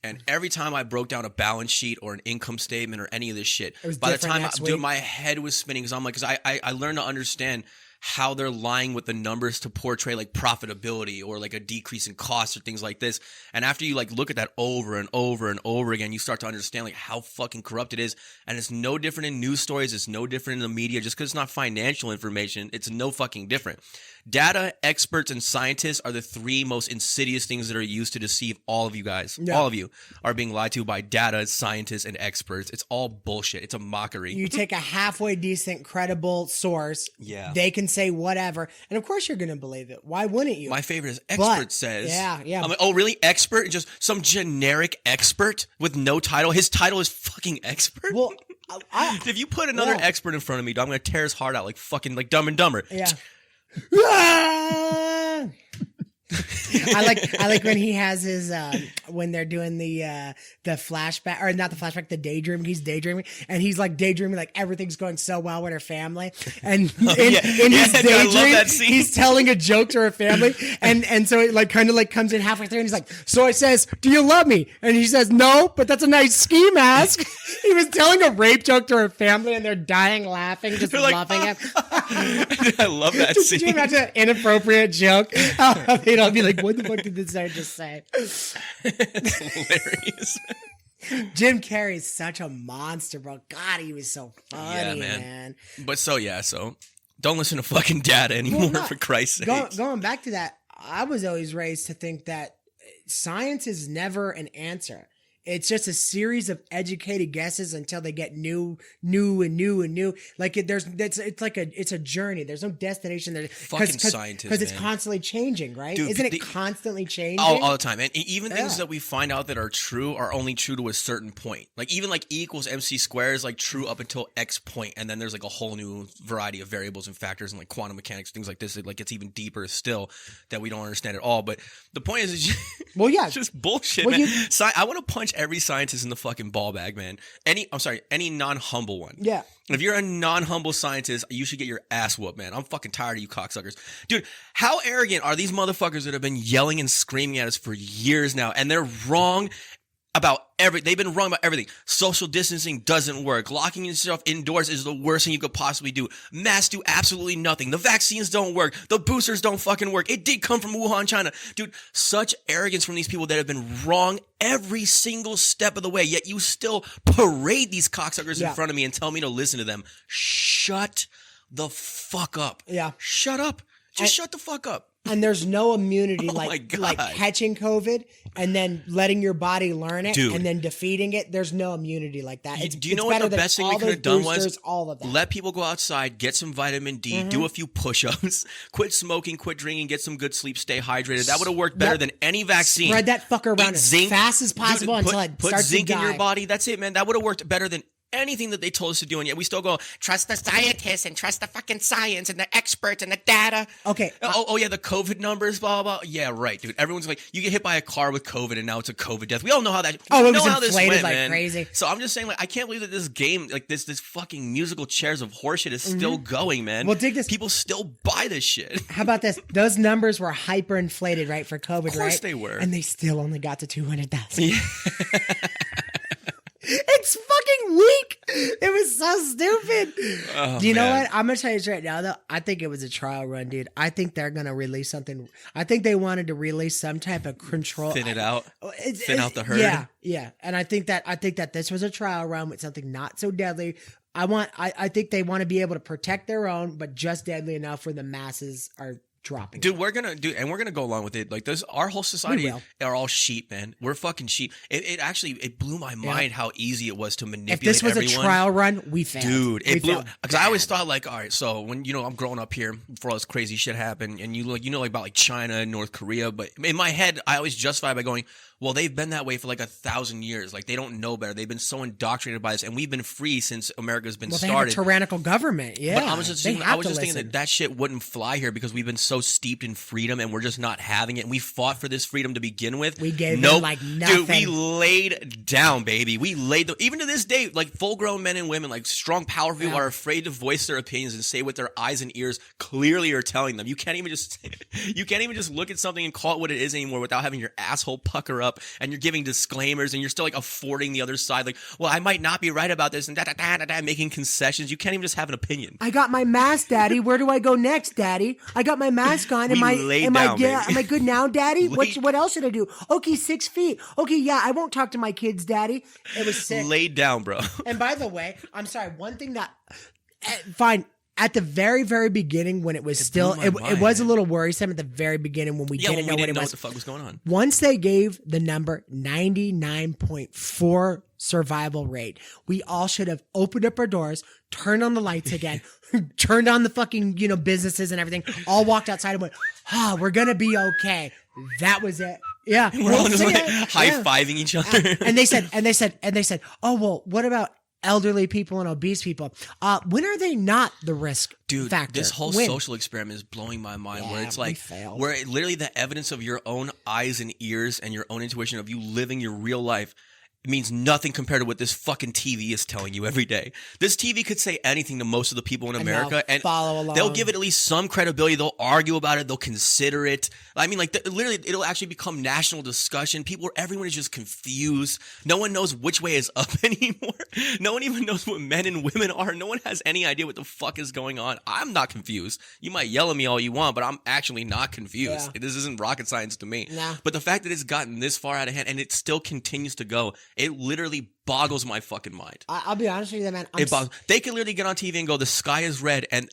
And every time I broke down a balance sheet or an income statement or any of this shit, by the time my head was spinning, because I'm like, because I learned to understand how they're lying with the numbers to portray like profitability or like a decrease in costs or things like this. And after you like look at that over and over and over again, you start to understand like how fucking corrupt it is. And it's no different in news stories. It's no different in the media. Just because it's not financial information, it's no fucking different. Data, experts, and scientists are the three most insidious things that are used to deceive all of you guys. Yeah. All of you are being lied to by data, scientists, and experts. It's all bullshit. It's a mockery. You take a halfway decent, credible source. Yeah. They can say whatever. And of course you're going to believe it. Why wouldn't you? My favorite is expert says. Yeah. I'm like, oh, really? Expert? Just some generic expert with no title? His title is fucking expert? Well, if you put another expert in front of me, I'm going to tear his heart out like fucking like Dumb and Dumber. Yeah. I like when he has his when they're doing the flashback, or not the flashback, the daydreaming. He's daydreaming and he's like daydreaming like everything's going so well with her family, and in his daydream he's telling a joke to her family, and so it like kind of like comes in halfway through and he's like, so I says, do you love me? And he says, no, but that's a nice ski mask. He was telling a rape joke to her family and they're dying laughing, just loving him. I love that scene. Could you imagine an inappropriate joke? I'll be like, what the fuck did this guy just say? Hilarious. Jim Carrey's such a monster, bro. God, he was so funny, man. But so don't listen to fucking data anymore, for Christ's sake. Going back to that, I was always raised to think that science is never an answer. It's just a series of educated guesses until they get new. Like it's a journey. There's no destination there. Fucking scientists, because it's constantly changing, right? Dude, Isn't it constantly changing all the time? And even things that we find out that are true are only true to a certain point. Like even like E equals MC squared is like true up until X point, and then there's like a whole new variety of variables and factors and like quantum mechanics, things like this. It like gets even deeper still that we don't understand at all. But the point is, it's just bullshit, man. I want to punch every scientist in the fucking ball bag, man. Any non-humble one. Yeah. If you're a non-humble scientist, you should get your ass whooped, man. I'm fucking tired of you cocksuckers. Dude, how arrogant are these motherfuckers that have been yelling and screaming at us for years now, and they're wrong about everything. They've been wrong about everything. Social distancing doesn't work. Locking yourself indoors is the worst thing you could possibly do. Masks do absolutely nothing. The vaccines don't work. The boosters don't fucking work. It did come from Wuhan, China. Dude, such arrogance from these people that have been wrong every single step of the way, yet you still parade these cocksuckers in front of me and tell me to listen to them. Shut the fuck up. Yeah. Shut up. Just shut the fuck up. And there's no immunity like catching COVID and then letting your body learn it and then defeating it. There's no immunity like that. Do you know what the best thing we could have done was? All of that. Let people go outside, get some vitamin D, do a few push-ups, quit smoking, quit drinking, get some good sleep, stay hydrated. That would have worked better than any vaccine. Spread that fucker around as fast as possible until it starts to die. Put zinc in your body. That's it, man. That would have worked better than anything that they told us to do, and yet we still go, trust the scientists and trust the fucking science and the experts and the data. Okay. Oh yeah, the COVID numbers, blah, blah, blah. Yeah, right, dude. Everyone's like, you get hit by a car with COVID and now it's a COVID death. We all know how that, it was inflated like crazy. So I'm just saying, like, I can't believe that this game, like this fucking musical chairs of horseshit is still going, man. Well, dig this. People still buy this shit. How about this? Those numbers were hyperinflated, right, for COVID, right? Of course they were. And they still only got to 200,000. Yeah. It's fucking weak. It was so stupid. Oh, you know what? I'm going to tell you this right now, though. I think it was a trial run, dude. I think they're going to release something. I think they wanted to release some type of control. Thin it out. Thin out the herd. Yeah. And I think that this was a trial run with something not so deadly. I think they want to be able to protect their own, but just deadly enough where the masses are dropping. Dude, we're gonna go along with it. Like this, our whole society will. are all sheep, man. We're fucking sheep. It blew my mind how easy it was to manipulate. If this was everyone. a trial run, we failed. Dude, it blew. failed Because I always bad. thought like, all right, so when I'm growing up here before all this crazy shit happened, and like about like China and North Korea, but in my head I always justify it by going, well, they've been that way for like 1,000 years. Like they don't know better. They've been so indoctrinated by this, and we've been free since America's been They have a started. tyrannical government. Yeah, But I was just They thinking, have I was to just thinking listen. that shit wouldn't fly here because we've been so steeped in freedom and we're just not having it. And we fought for this freedom to begin with. We gave them, like, Dude, we nothing. laid down, baby. We laid even to this day, like full grown men and women, like strong, powerful people are afraid to voice their opinions and say what their eyes and ears clearly are telling them. You can't even just look at something and call it what it is anymore without having your asshole pucker up and you're giving disclaimers and you're still like affording the other side, like, well, I might not be right about this and making concessions. You can't even just have an opinion. I got my mask, Daddy. Where do I go next, Daddy? I got my mask on. Am I good now, Daddy? What else should I do? Okay, 6 feet. Okay, yeah, I won't talk to my kids, Daddy. It was sick. Laid down, bro. And by the way, I'm sorry. One thing that fine. At the very, very beginning, when it was still, blew my it was a mind, little worrisome at the very beginning when we didn't know what it was. What the fuck was going on. Once they gave the number 99.4 survival rate, we all should have opened up our doors, turned on the lights again, turned on the fucking, businesses and everything, all walked outside and went, we're going to be okay. That was it. Yeah. We're all just like high-fiving each other. And they said, oh, well, what about elderly people and obese people? When are they not the risk factor? This whole social experiment is blowing my mind. Yeah, where it's we like, failed. where literally the evidence of your own eyes and ears and your own intuition of you living your real life means nothing compared to what this fucking TV is telling you every day. This TV could say anything to most of the people in America, and follow along. They'll give it at least some credibility. They'll argue about it. They'll consider it. I mean, like, literally, it'll actually become national discussion. Everyone is just confused. No one knows which way is up anymore. No one even knows what men and women are. No one has any idea what the fuck is going on. I'm not confused. You might yell at me all you want, but I'm actually not confused. Yeah. This isn't rocket science to me. Nah. But the fact that it's gotten this far out of hand and it still continues to go, it literally boggles my fucking mind. I'll be honest with you, man. They could literally get on TV and go, the sky is red, and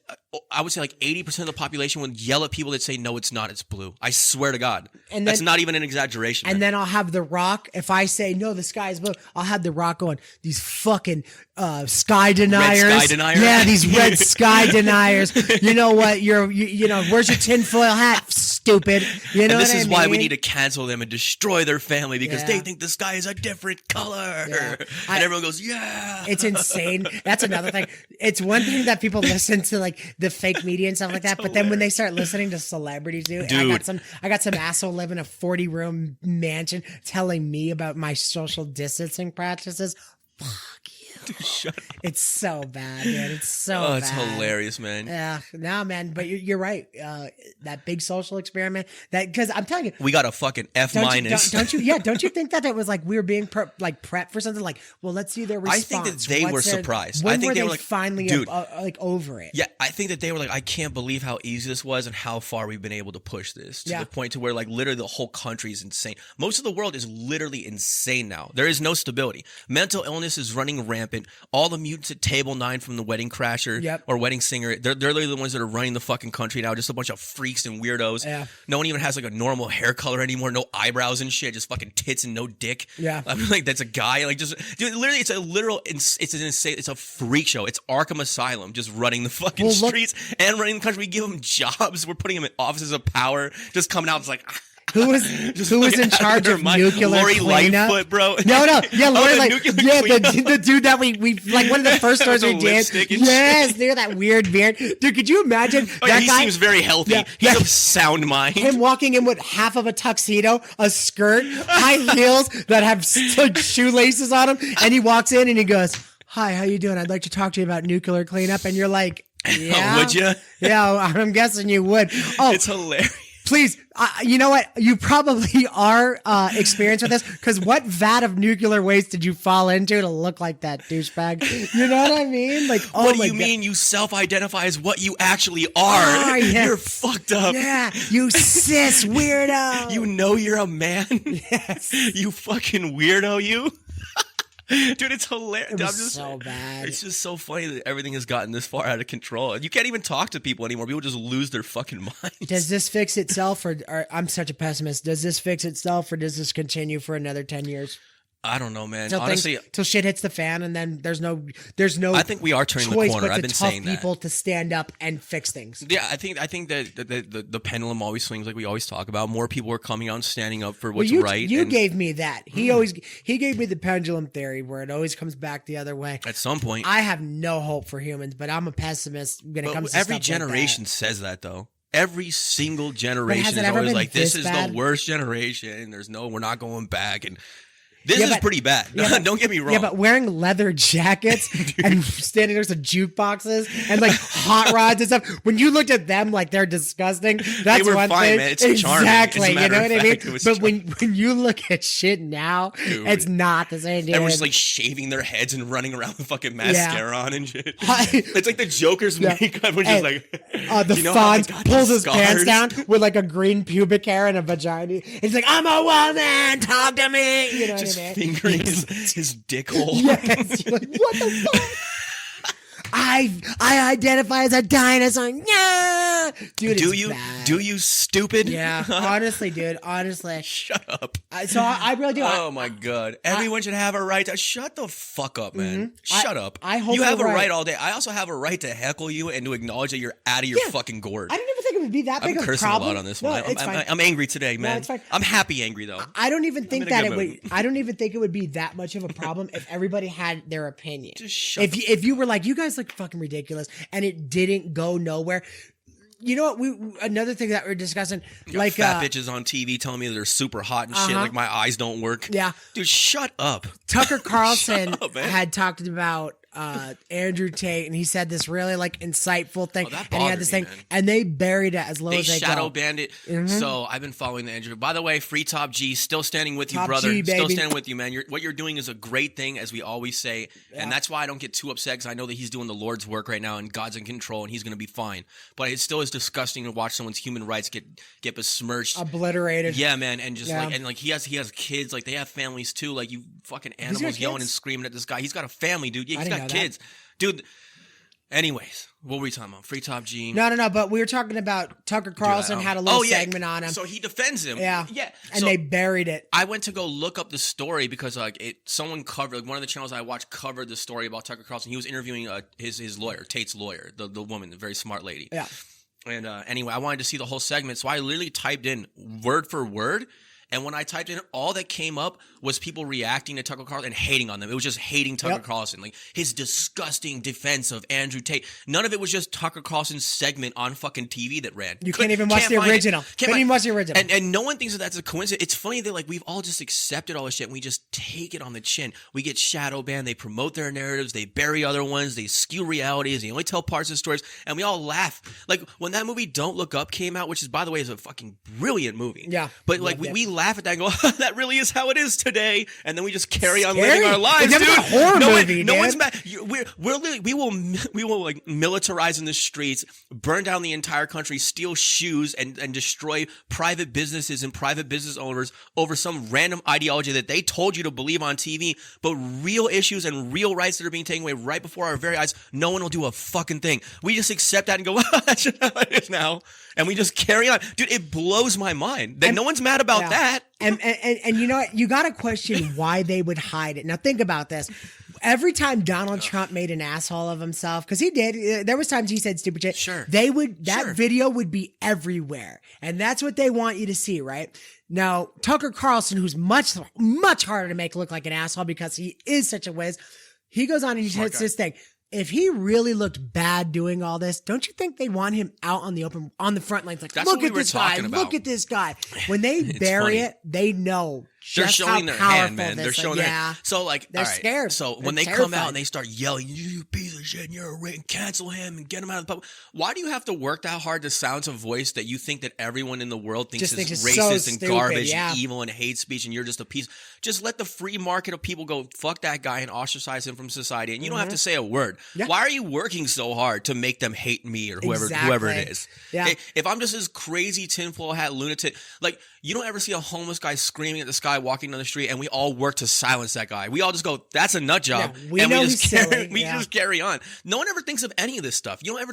I would say like 80% of the population would yell at people that say, no, it's not, it's blue. I swear to God. And that's then- not even an exaggeration. And then I'll have The Rock. If I say, no, the sky is blue, I'll have The Rock going, these fucking sky deniers. Red sky denier? Yeah, these red sky deniers. You know what? Where's your tinfoil hat, stupid? You know and this what I is mean? why we need to cancel them and destroy their family because Yeah. they think the sky is a different color. Yeah. And everyone goes, yeah. It's insane. That's another thing. It's one thing that people listen to like the fake media and stuff like that, but then when they start listening to celebrities, dude. I got some asshole living in a 40-room mansion telling me about my social distancing practices. Fuck you. Shut up. It's so bad, man. It's so Oh, it's bad. hilarious, man. Yeah, no, man. But you're right. That big social experiment. Because I'm telling you, We got a fucking F don't minus. you? Yeah, don't you think that it was like we were being prepped for something? Like, well, let's see their response. I think that they were surprised. When I think were they they were like, finally dude. over it? Yeah, I think that they were like, I can't believe how easy this was and how far we've been able to push this to Yeah. the point to where like literally the whole country is insane. Most of the world is literally insane now. There is no stability. Mental illness is running rampant. All the mutants at Table 9 from the Wedding Crasher Yep. or Wedding Singer, they're literally the ones that are running the fucking country now. Just a bunch of freaks and weirdos. Yeah. No one even has like a normal hair color anymore. No eyebrows and shit. Just fucking tits and no dick. Yeah. I mean, like that's a guy. Like just dude, literally, it's a literal. It's an insane. It's a freak show. It's Arkham Asylum, just running the fucking streets and running the country. We give them jobs. We're putting them in offices of power. Just coming out. It's like. Who was in charge of nuclear Lori cleanup? Lightfoot, bro. No, yeah, Lori the the dude that we like one of the first stories we The did. lipstick and Yes, they're that weird beard, dude. Could you imagine that he guy? seems very healthy. Yeah, He's yeah. of sound mind. Him walking in with half of a tuxedo, a skirt, high heels that have like shoelaces on them, and he walks in and he goes, "Hi, how you doing? I'd like to talk to you about nuclear cleanup." And you're like, "Yeah, Would you? Yeah, I'm guessing you would." Oh, It's hilarious. please, you know what? You probably are experienced with this because what vat of nuclear waste did you fall into to look like that douchebag? You know what I mean? Like, oh What do my you God. mean you self-identify as what you actually are? yes. You're fucked up. Yeah, you cis weirdo. You know you're a man? Yes. You fucking weirdo, you? Dude, it's hilarious. It was so bad. It's just so funny that everything has gotten this far out of control. You can't even talk to people anymore. People just lose their fucking minds. Does this fix itself, or I'm such a pessimist? Does this fix itself, or does this continue for another 10 years? I don't know, man. Honestly, till shit hits the fan, and then there's no. I think we are turning the choice corner. but I've to been tough saying that. people to stand up and fix things. Yeah, I think that the pendulum always swings, like we always talk about. More people are coming out and standing up for what's right. You gave me that. He gave me the pendulum theory where it always comes back the other way. At some point, I have no hope for humans, but I'm a pessimist when it comes to every stuff generation like that. says that though. Every single generation is ever always been like, "This this is bad? the worst generation. We're not going back." And this is but- pretty bad. Don't get me wrong. Yeah, but wearing leather jackets and standing next to jukeboxes and like hot rods and stuff. When you looked at them like they're disgusting, that's were one fine, thing. man. It's charming. Exactly. As a You matter know of what I mean? fact, it was But when you look at shit now, Dude. it's not the same. Dude. Everyone's like shaving their heads and running around with fucking mascara on and shit. I- It's like the Joker's makeup, which is like the you know how I Fonz got pulls these his pants scars? down with like a green pubic hair and a vagina. He's like, "I'm a woman, talk to me." You know just what I mean? fingering his dick hole. Yes. You're like, what the fuck? I identify as a dinosaur. Yeah. Dude, Do it's you? bad. Do you, stupid? Yeah. Honestly, dude. Honestly. Shut up. I really do. Oh my god! Everyone should have a right to shut the fuck up, man. Shut up. I hope you have a you're right right. all day. I also have a right to heckle you and to acknowledge that you're out of your fucking gourd. I didn't even think it would be that big I'm of a cursing problem. a lot on this No, one. it's fine. I'm angry today, man. it's fine. I'm happy angry though. I don't even think in a that good it mood. would. I don't even think it would be that much of a problem if everybody had their opinion. Just shut if you were like, you guys look fucking ridiculous, and it didn't go nowhere. You know what? Another thing that we're discussing, like fat bitches on TV telling me they're super hot and shit. Like my eyes don't work. Yeah, dude, shut up. Tucker Carlson Shut up, man. had talked about Andrew Tate, and he said this really like insightful thing, that and he had bothered this me, thing, man. and they buried it as low They as they shadow go. banned it. So I've been following the Andrew. By the way, free Top G, still standing with you, Top brother. G, Still baby. standing with you, man. What you're doing is a great thing, as we always say, and that's why I don't get too upset because I know that he's doing the Lord's work right now, and God's in control, and he's going to be fine. But it still is disgusting to watch someone's human rights get besmirched. Obliterated. Yeah, man, and just Yeah. like he has kids, like they have families too. Like you fucking got animals yelling kids? and screaming at this guy. He's got a family, dude. Yeah, I he's didn't got know that. kids, dude. Anyways, what were we talking about? Free Top G. No. But we were talking about Tucker Carlson had a little segment on him. So he defends him. Yeah. And So they buried it. I went to go look up the story because someone covered, like one of the channels I watched covered the story about Tucker Carlson. He was interviewing his lawyer, Tate's lawyer, the woman, the very smart lady. Yeah. And anyway, I wanted to see the whole segment, so I literally typed in word for word. And when I typed in, all that came up was people reacting to Tucker Carlson and hating on them. It was just hating Tucker Carlson, like his disgusting defense of Andrew Tate. None of it was just Tucker Carlson's segment on fucking TV that ran. You can't even watch the find it. original. Can't even watch the original. And no one thinks that that's a coincidence. It's funny that like we've all just accepted all this shit and we just take it on the chin. We get shadow banned. They promote their narratives. They bury other ones. They skew realities. They only tell parts of the stories. And we all laugh. Like when that movie Don't Look Up came out, which is, by the way, is a fucking brilliant movie. Yeah. But like we laugh at that and go, that really is how it is today. And then we just carry on Scary. living our lives, It's dude. never a horror movie, no dude. one's mad. We will like militarize in the streets, burn down the entire country, steal shoes, and destroy private businesses and private business owners over some random ideology that they told you to believe on TV. But real issues and real rights that are being taken away right before our very eyes, no one will do a fucking thing. We just accept that and go, well, that's just how it is now. And we just carry on. Dude, it blows my mind that no one's mad about that. And you know what? You got to question why they would hide it. Now think about this. Every time Donald Trump made an asshole of himself, because he did, there was times he said stupid shit. Sure. That video would be everywhere. And that's what they want you to see, right? Now, Tucker Carlson, who's much, much harder to make look like an asshole because he is such a whiz, he goes on and he says this thing. If he really looked bad doing all this, don't you think they'd want him out on the open, on the front lines? Like, That's look what we at were this guy. talking about. Look at this guy. When they bury funny. it, they know They're just showing how their powerful hand, man. this They're is. showing their hand. So, like, They're all right. scared. So, They're when they come terrified. out and they start yelling, you piece of shit, and you're a ring, cancel him and get him out of the public. Why do you have to work that hard to silence a voice that you think that everyone in the world thinks Just is think it's racist so and stupid, garbage yeah. and evil and hate speech and you're just a piece? Just let the free market of people go, fuck that guy and ostracize him from society. And you don't have to say a word. Yeah. Why are you working so hard to make them hate me or whoever Exactly. it is? Yeah. If I'm just this crazy tinfoil hat lunatic, like, you don't ever see a homeless guy screaming at the sky, guy walking down the street and we all work to silence that guy. We all just go, that's a nut job. Yeah, we and know we he's just carry, silly. we Yeah. just carry on. No one ever thinks of any of this stuff. You don't ever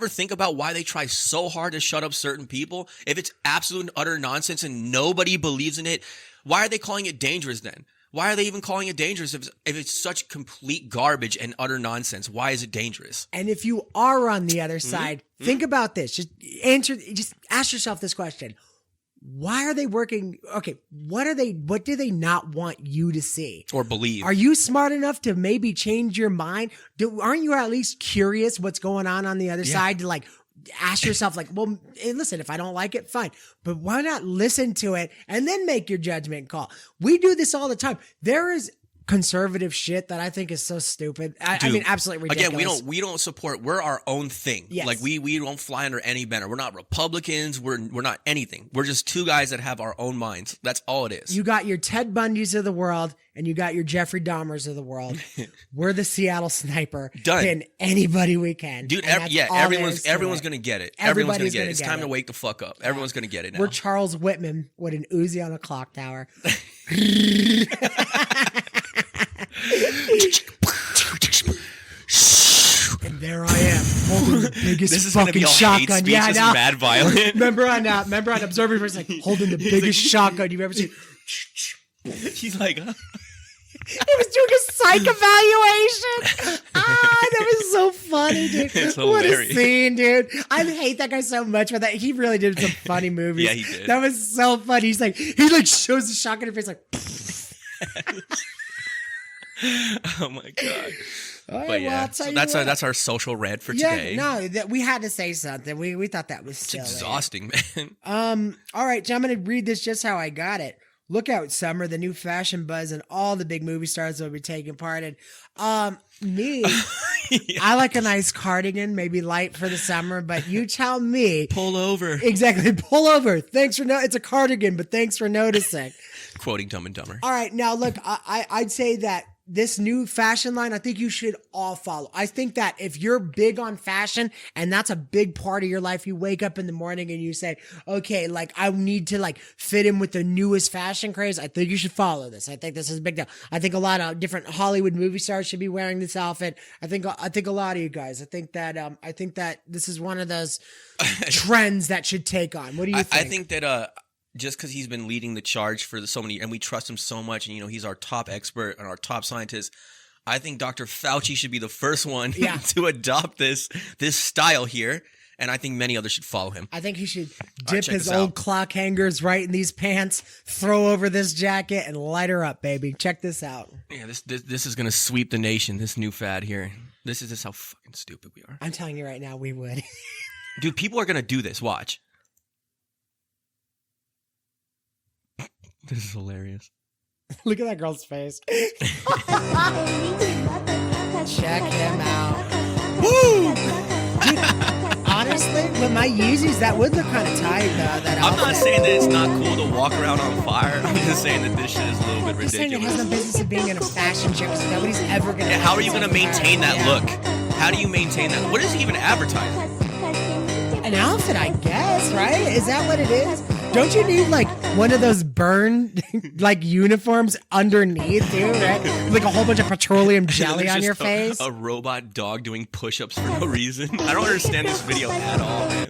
think about why they try so hard to shut up certain people. If it's absolute and utter nonsense and nobody believes in it, why are they calling it dangerous then? Why are they even calling it dangerous if it's such complete garbage and utter nonsense? Why is it dangerous? And if you are on the other side, think about this. Just ask yourself this question. Why are they working? Okay, what do they not want you to see? Or believe. Are you smart enough to maybe change your mind? Aren't you at least curious what's going on the other side to like ask yourself like, well, hey, listen, if I don't like it, fine. But why not listen to it and then make your judgment call? We do this all the time. There is conservative shit that I think is so stupid. I mean, absolutely ridiculous. Again, we don't support. We're our own thing. Yes. Like we don't fly under any banner. We're not Republicans. We're not anything. We're just two guys that have our own minds. That's all it is. You got your Ted Bundys of the world and you got your Jeffrey Dahmers of the world. We're the Seattle Sniper. Done. And anybody we can. Dude, And that's all there is to everyone's it. gonna get it. Everybody's Everyone's gonna get gonna it. It's get time it. to wake the fuck up. Everyone's gonna get it now. We're Charles Whitman with an Uzi on a clock tower. And there I am, holding the biggest This is gonna fucking be all shotgun. hate speech. Yeah, This is no. mad violent. Remember on Observer First, like holding the biggest shotgun you've ever seen. He's like, huh? He was doing a psych evaluation. That was so funny, dude. It's What a hilarious. scene, dude. I hate that guy so much for that. He really did some funny movies. Yeah, he did. That was so funny. He shows the shotgun in his face like. Oh my god. All right, But well, yeah, I'll tell so you that's what. our social rant for Yeah, today. no, we had to say something. We thought that was It's silly. exhausting, man. All right, so I'm going to read this just how I got it. Look out, summer, the new fashion buzz and all the big movie stars will be taking part in. Me, I like a nice cardigan, maybe light for the summer, but you tell me. Pull over. Exactly, pull over. Thanks for it's a cardigan, but thanks for noticing. Quoting Dumb and Dumber. All right, now look, I'd say that this new fashion line, I think you should all follow. I think that if you're big on fashion and that's a big part of your life, you wake up in the morning and you say, okay, like I need to like fit in with the newest fashion craze. I think you should follow this. I think this is a big deal. I think a lot of different Hollywood movie stars should be wearing this outfit. I think a lot of you guys, I think that this is one of those trends that should take on. What do you think? I think that, just because he's been leading the charge for so many, and we trust him so much, and he's our top expert and our top scientist. I think Dr. Fauci should be the first one to adopt this style here, and I think many others should follow him. I think he should right, dip check his this old out. clock hangers right in these pants, throw over this jacket, and light her up, baby. Check this out. Yeah, this is gonna sweep the nation. This new fad here. This is just how fucking stupid we are, I'm telling you right now, we would. dude. People are gonna do this. Watch. This is hilarious. Look at that girl's face. Check him out. Woo! Dude, honestly, with my Yeezys, that would look kind of tight, though. That I'm not outfit. saying that it's not cool to walk around on fire. I'm just saying that this shit is a little bit I'm saying it has ridiculous. no business of being in a fashion show because nobody's ever going to. And how are you going to maintain that look? How do you maintain that? What is he even advertising? An outfit, I guess, right? Is that what it is? Don't you need like one of those burn like uniforms underneath, too, right? Like a whole bunch of petroleum jelly There's on just your face. A robot dog doing push-ups for no reason. I don't understand this video at all, man.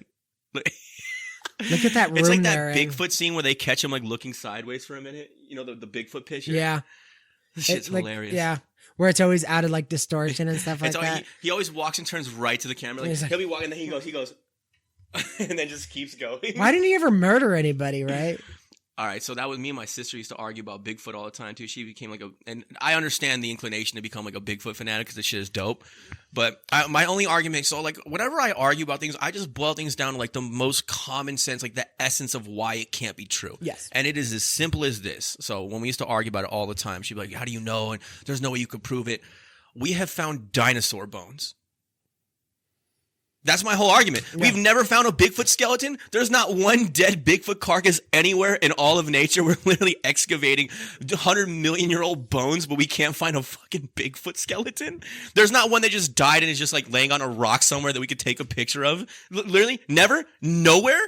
Look at that room It's like that they're in. Bigfoot scene where they catch him like looking sideways for a minute. You know, the Bigfoot picture? Yeah. This shit's It's like, hilarious. Yeah. Where it's always out of like distortion and stuff like It's always, that. he always walks and turns right to the camera. Like, He's like- he'll be walking, then he goes, and then just keeps going. Why didn't he ever murder anybody, right? All right, so that was me and my sister used to argue about Bigfoot all the time too. She became and I understand the inclination to become like a Bigfoot fanatic because this shit is dope. But my only argument, so like whenever I argue about things, I just boil things down to like the most common sense, like the essence of why it can't be true. Yes. And it is as simple as this. So when we used to argue about it all the time, she'd be like, "How do you know?" And there's no way you could prove it. We have found dinosaur bones. That's my whole argument. Yeah. We've never found a Bigfoot skeleton. There's not one dead Bigfoot carcass anywhere in all of nature. We're literally excavating 100-million-year-old bones, but we can't find a fucking Bigfoot skeleton. There's not one that just died and is just like laying on a rock somewhere that we could take a picture of. Literally, never, nowhere.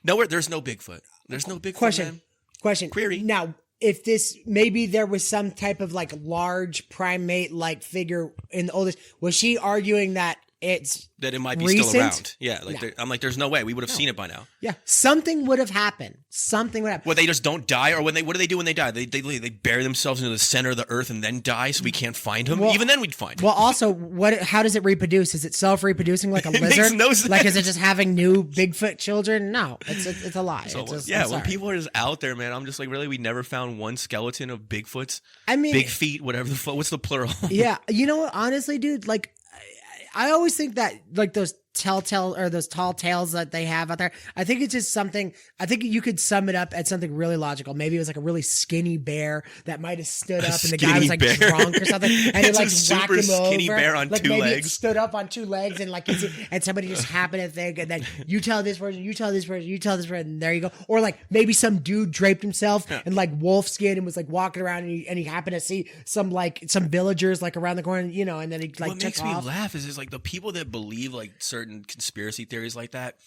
There's no Bigfoot. There's no Bigfoot. Man. Question. Query. Now, if this, maybe there was some type of like large primate like figure in the oldest, was she arguing that that it might be recent? still around. Yeah, like No. I'm like, there's no way we would have seen it by now. Yeah, something would have happened. Something would happen. Well, they just don't die, or what do they do when they die? They bury themselves into the center of the earth and then die, so we can't find them. Well- Even then, we'd find them. Well, also, how does it reproduce? Is it self-reproducing like a It lizard? makes no sense. Like, is it just having new Bigfoot children? No, it's a lie. So, It's just, yeah, I'm when sorry. people are just out there, man, I'm just like, really, we never found one skeleton of Bigfoots, I mean, big feet, whatever the fuck. What's the plural? yeah, you know what? Honestly, dude, like, I always think that like those telltale or those tall tales that they have out there, I think it's just something. I think you could sum it up as something really logical. Maybe it was like a really skinny bear that might have stood up, and the guy was like skinny bear? drunk or something, and it It's a like whacked super him skinny over. bear on like two maybe legs. It stood up on two legs, and like and somebody just happened to think, and then you tell this person, you tell this person, you tell this person, and there you go. Or like maybe some dude draped himself in like wolf skin and was like walking around, and he happened to see some villagers like around the corner, you know, and then he like What took makes me off. laugh is like the people that believe like certain conspiracy theories like that.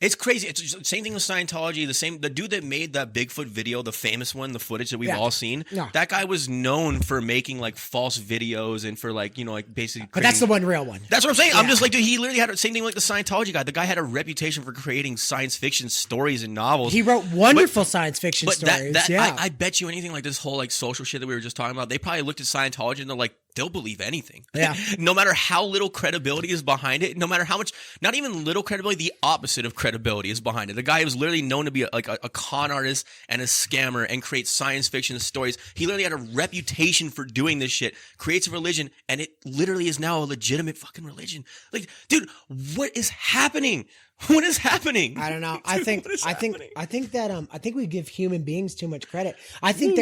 It's crazy. It's just the same thing with Scientology. The dude that made that Bigfoot video, the famous one, the footage that we've Yeah. all seen. Yeah. That guy was known for making like false videos and for like, you know, like basically. But that's the one real one. That's what I'm saying. I'm Yeah. just like, dude, he literally had the same thing like the Scientology guy. The guy had a reputation for creating science fiction stories and novels. He wrote wonderful science fiction But stories. that yeah. I bet you anything like this whole like social shit that we were just talking about, they probably looked at Scientology and they're like, they'll believe anything. Yeah. No matter how little credibility is behind it, no matter how much, not even little credibility, the opposite of credibility is behind it. The guy was literally known to be a con artist and a scammer and create science fiction stories. He literally had a reputation for doing this shit, creates a religion, and it literally is now a legitimate fucking religion. Like, dude, what is happening? What is happening? I don't know. Dude, I think what is I think happening? I think that I think we give human beings too much credit. I think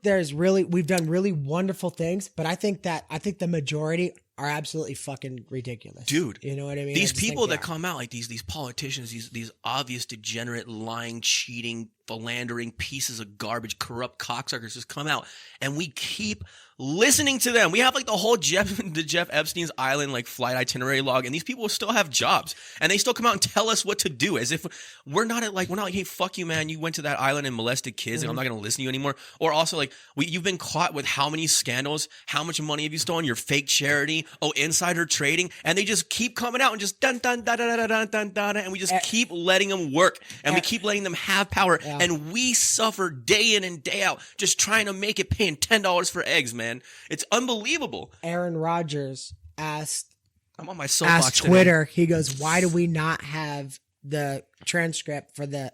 there's really we've done really wonderful things, but I think the majority are absolutely fucking ridiculous. Dude, you know what I mean? These I just think people they that are. come out like these politicians, these obvious degenerate, lying, cheating, philandering pieces of garbage, corrupt cocksuckers just come out, and we keep listening to them. We have like the Jeff Epstein's Island like flight itinerary log, and these people still have jobs, and they still come out and tell us what to do, as if we're not like, hey, fuck you, man, you went to that island and molested kids, and I'm not gonna listen to you anymore. Or also like, you've been caught with how many scandals? How much money have you stolen? Your fake charity? Oh, insider trading? And they just keep coming out and just dun dun dun dun dun dun dun dun, and we just keep letting them work, and we keep letting them have power, and we suffer day in and day out just trying to make it, paying $10 for eggs, man. It's unbelievable. Aaron Rodgers asked I'm on my soapbox today. Twitter. He goes, "Why do we not have the transcript for the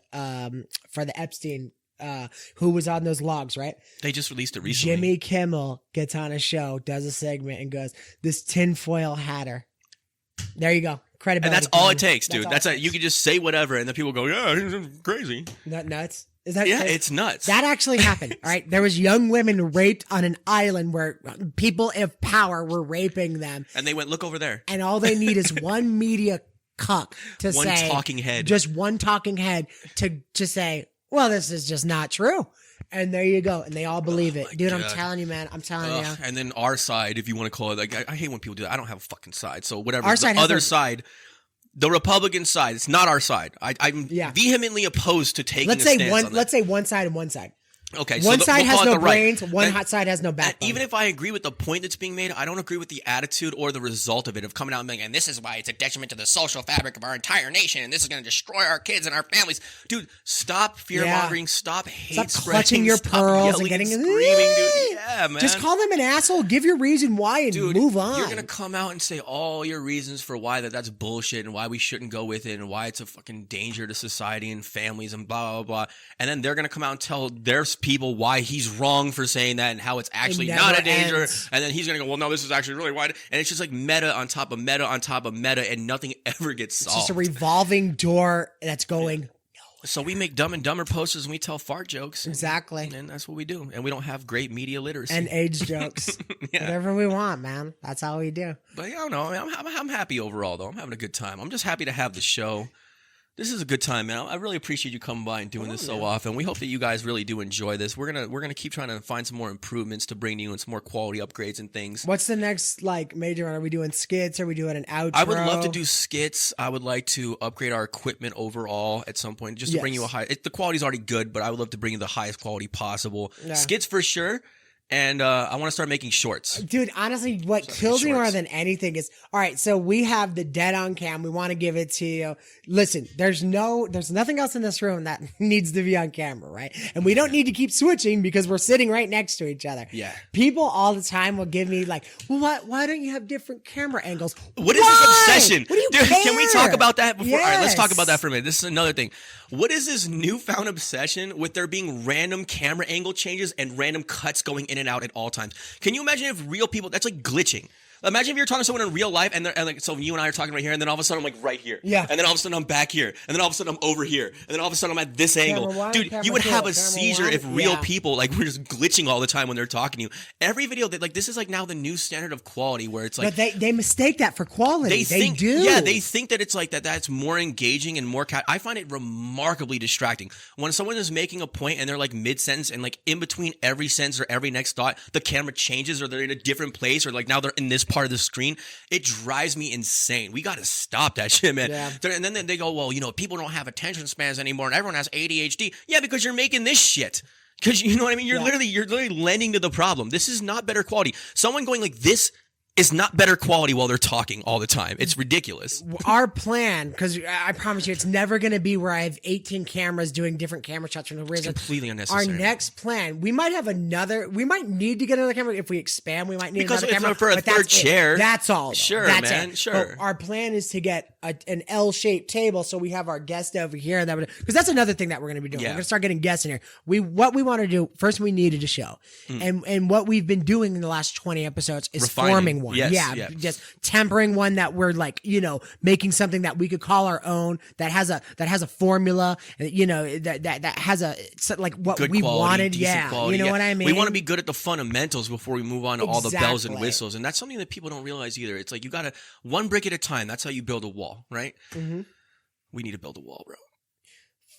Epstein who was on those logs?" Right? They just released it recently. Jimmy Kimmel gets on a show, does a segment, and goes, "This tinfoil hatter." There you go. Credibility. And that's all it Kevin. takes, dude. all That's it you can just say whatever, and then people go, "Yeah, he's crazy." Not nuts. Is that Yeah, crazy? it's nuts. That actually happened. All right. There was young women raped on an island where people of power were raping them. And they went, "Look over there." And all they need is one media cuck to One say, talking head. just one talking head to say, well, this is just not true. And there you go. And they all believe it. my Dude, I'm God. telling you, man. I'm telling you. And then our side, if you want to call it, like I hate when people do that. I don't have a fucking side. So whatever. Our The side has other no- side, the Republican side, it's not our side. I'm Yeah. vehemently opposed to taking Let's a say stance one. on that. Let's say one side and one side. Okay, One so side we'll has call it no the right. brains. One And- hot side has no And backbone. even if I agree with the point that's being made, I don't agree with the attitude or the result of it, of coming out and being, and this is why it's a detriment to the social fabric of our entire nation, and this is going to destroy our kids and our families. Dude, stop fear-mongering, stop hate Stop spreading, clutching your stop pearls and yelling getting screaming, dude. Yeah, man. Just call them an asshole. Give your reason why and Dude, move on. You're gonna come out and say all your reasons for why that's bullshit and why we shouldn't go with it and why it's a fucking danger to society and families and blah blah blah. And then they're gonna come out and tell their people why he's wrong for saying that and how it's actually never not a danger. ends. And then he's gonna go, well, no, this is actually really why. And it's just like meta on top of meta on top of meta, and nothing ever gets It's solved. just a revolving door that's going. So we make Dumb and Dumber posters and we tell fart jokes. Exactly. And that's what we do. And we don't have great media literacy. And age jokes. Yeah. Whatever we want, man. That's how we do. But I don't know. I mean, I'm happy overall, though. I'm having a good time. I'm just happy to have the show. This is a good time, man. I really appreciate you coming by and doing this so often. We hope that you guys really do enjoy this. We're gonna keep trying to find some more improvements to bring to you and some more quality upgrades and things. What's the next like major one? Are we doing skits? Are we doing an outro? I would love to do skits. I would like to upgrade our equipment overall at some point, just to bring you a high. The quality's already good, but I would love to bring you the highest quality possible. Yeah. Skits for sure. And I want to start making shorts. Dude, honestly, what kills me more than anything is, all right, so we have the dead on cam. We want to give it to you. Listen, there's nothing else in this room that needs to be on camera, right? And we don't need to keep switching because we're sitting right next to each other. Yeah. People all the time will give me like, well, why don't you have different camera angles? What is this obsession? What do you Dude, care? can we talk about that before? Yes. All right, let's talk about that for a minute. This is another thing. What is this newfound obsession with there being random camera angle changes and random cuts going in and out at all times? Can you imagine if real people, that's like glitching. Imagine if you're talking to someone in real life and like, so you and I are talking right here, and then all of a sudden I'm like right here. Yeah. And then all of a sudden I'm back here. And then all of a sudden I'm over here. And then all of a sudden I'm at this angle. One, Dude, you would have a camera seizure one. if real people like were just glitching all the time when they're talking to you. Every video that like this is like now the new standard of quality where it's like. But they mistake that for quality. They do. Yeah, they think that it's like that's more engaging and more I find it remarkably distracting. When someone is making a point and they're like mid-sentence and like in between every sentence or every next thought, the camera changes or they're in a different place or like now they're in this part of the screen. It drives me insane. We got to stop that shit, man. Yeah. And then they go, well, you know, people don't have attention spans anymore and everyone has ADHD. Yeah, because you're making this shit. Because you know what I mean? You're literally lending to the problem. This is not better quality. Someone going like this is not better quality while they're talking all the time. It's ridiculous. Our plan, because I promise you, it's never going to be where I have 18 cameras doing different camera shots from the RZA. It's completely unnecessary. Our next plan, we might need to get another camera. If we expand, we might need because another camera. For a third chair. That's all. Though. Sure, that's man. it. Sure. But our plan is to get an L-shaped table, so we have our guest over here. Because that's another thing that we're going to be doing. Yeah. We're going to start getting guests in here. What we want to do, first we needed a show. And what we've been doing in the last 20 episodes is forming one. Yes, yeah. Just tempering one that we're like, you know, making something that we could call our own, that has a formula, you know, that has like what good we quality, wanted. Yeah. Quality, you know what I mean? We want to be good at the fundamentals before we move on to all the bells and Exactly. whistles. And that's something that people don't realize either. It's like you got to one brick at a time. That's how you build a wall, right? Mm-hmm. We need to build a wall, bro.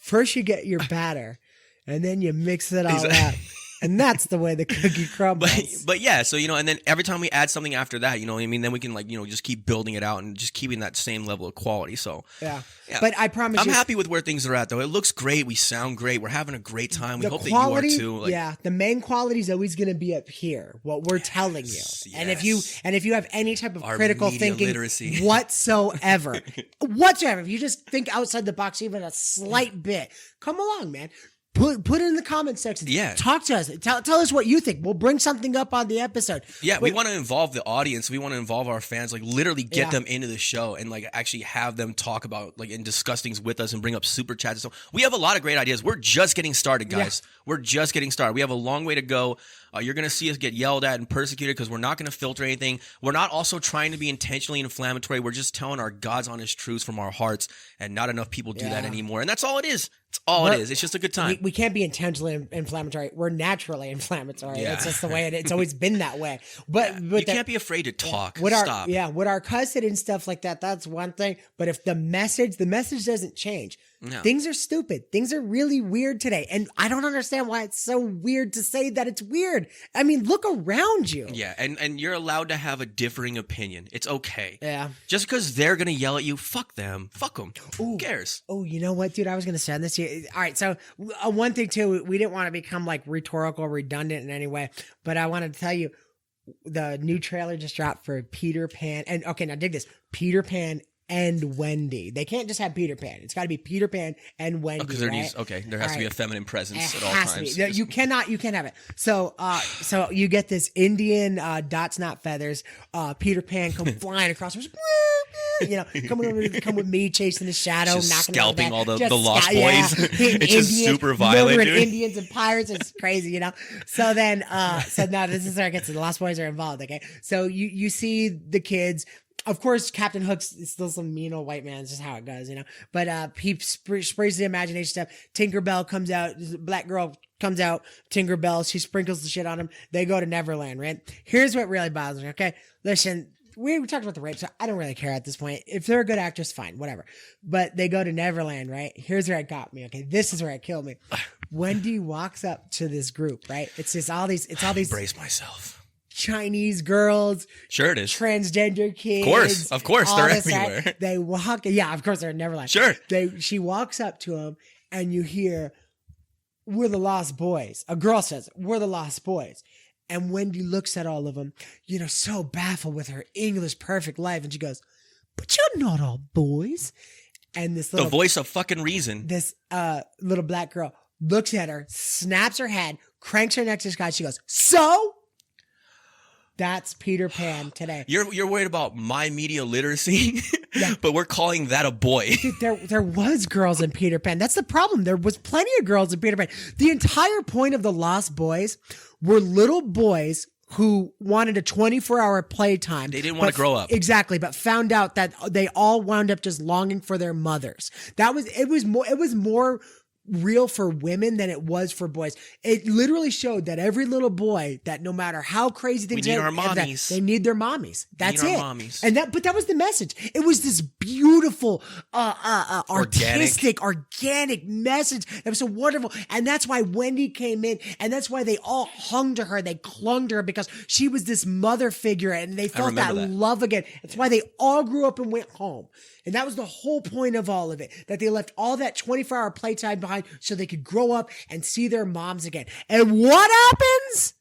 First you get your batter and then you mix it all up. And that's the way the cookie crumbles. But yeah, so, you know, and then every time we add something after that, you know what I mean? Then we can like, you know, just keep building it out and just keeping that same level of quality. So yeah. But I promise I'm happy with where things are at, though. It looks great. We sound great. We're having a great time. We hope that you are too. Like, yeah, the main quality is always going to be up here. What we're telling you, and if you have any type of our critical media thinking literacy. whatsoever, if you just think outside the box even a slight bit, come along, man. Put it in the comment section. Yeah. Talk to us. Tell us what you think. We'll bring something up on the episode. Yeah, we want to involve the audience. We want to involve our fans, like literally get them into the show and like actually have them talk about like and discuss things with us and bring up super chats. So we have a lot of great ideas. We're just getting started, guys. Yeah. We're just getting started. We have a long way to go. You're going to see us get yelled at and persecuted because we're not going to filter anything. We're not also trying to be intentionally inflammatory. We're just telling our God's honest truths from our hearts, and not enough people do that anymore. And that's all it is. It's all it is. It's just a good time. We can't be intentionally inflammatory. We're naturally inflammatory. Yeah. It's just the way it's always been that way. But you can't be afraid to talk. Stop. With our cousin and stuff like that, that's one thing. But if the message doesn't change. No. Things are stupid. Things are really weird today. And I don't understand why it's so weird to say that it's weird. I mean, look around you. Yeah, and you're allowed to have a differing opinion. It's okay. Yeah. Just because they're going to yell at you, fuck them. Fuck them. Who cares? Oh, you know what, dude? I was going to send this to you. All right, so one thing, too, we didn't want to become, like, rhetorical, redundant in any way. But I wanted to tell you, the new trailer just dropped for Peter Pan. And, okay, now dig this. Peter Pan and Wendy. They can't just have Peter Pan. It's got to be Peter Pan and Wendy. Because there has to be a feminine presence at all times. You can't have it. So you get this Indian dots not feathers. Peter Pan come flying across. You know, come with me, chasing the shadow, just knocking scalping all the lost boys. Yeah. It's just super violent, dude. Indians and pirates. It's crazy, you know. So then, now this is where it gets to the lost boys are involved. Okay, so you see the kids. Of course, Captain Hook's still some mean old white man. It's just how it goes, you know. But he sprays the imagination stuff. Tinkerbell comes out. Black girl comes out. Tinkerbell. She sprinkles the shit on him. They go to Neverland, right? Here's what really bothers me, okay? Listen, we talked about the rape, so I don't really care at this point. If they're a good actress, fine, whatever. But they go to Neverland, right? Here's where it got me. Okay, this is where it killed me. Wendy walks up to this group, right? It's all these Brace myself. Chinese girls. Sure it is. Transgender kids. Of course, all they're this, everywhere. right? They walk, yeah, of course they're in Neverland. Sure. She walks up to him and you hear, "We're the Lost Boys." A girl says, "We're the Lost Boys." And Wendy looks at all of them, so baffled with her English perfect life. And she goes, "But you're not all boys." And this little, the voice of fucking reason. this little black girl looks at her, snaps her head, cranks her neck to the sky. She goes, "So?" That's Peter Pan today. You're worried about my media literacy, Yeah. but we're calling that a boy. Dude, there was girls in Peter Pan. That's the problem. There was plenty of girls in Peter Pan. The entire point of the Lost Boys were little boys who wanted a 24-hour playtime. They didn't want to grow up. Exactly, but found out that they all wound up just longing for their mothers. It was more real for women than it was for boys. It literally showed that every little boy, that no matter how crazy things need are, our mommies. they need their mommies. That's need it. our mommies. And but that was the message. It was this beautiful, artistic, organic message. It was so wonderful. And that's why Wendy came in, and that's why they all hung to her. They clung to her because she was this mother figure, and they felt that love again. That's why they all grew up and went home. And that was the whole point of all of it, that they left all that 24-hour playtime behind so they could grow up and see their moms again. And what happens?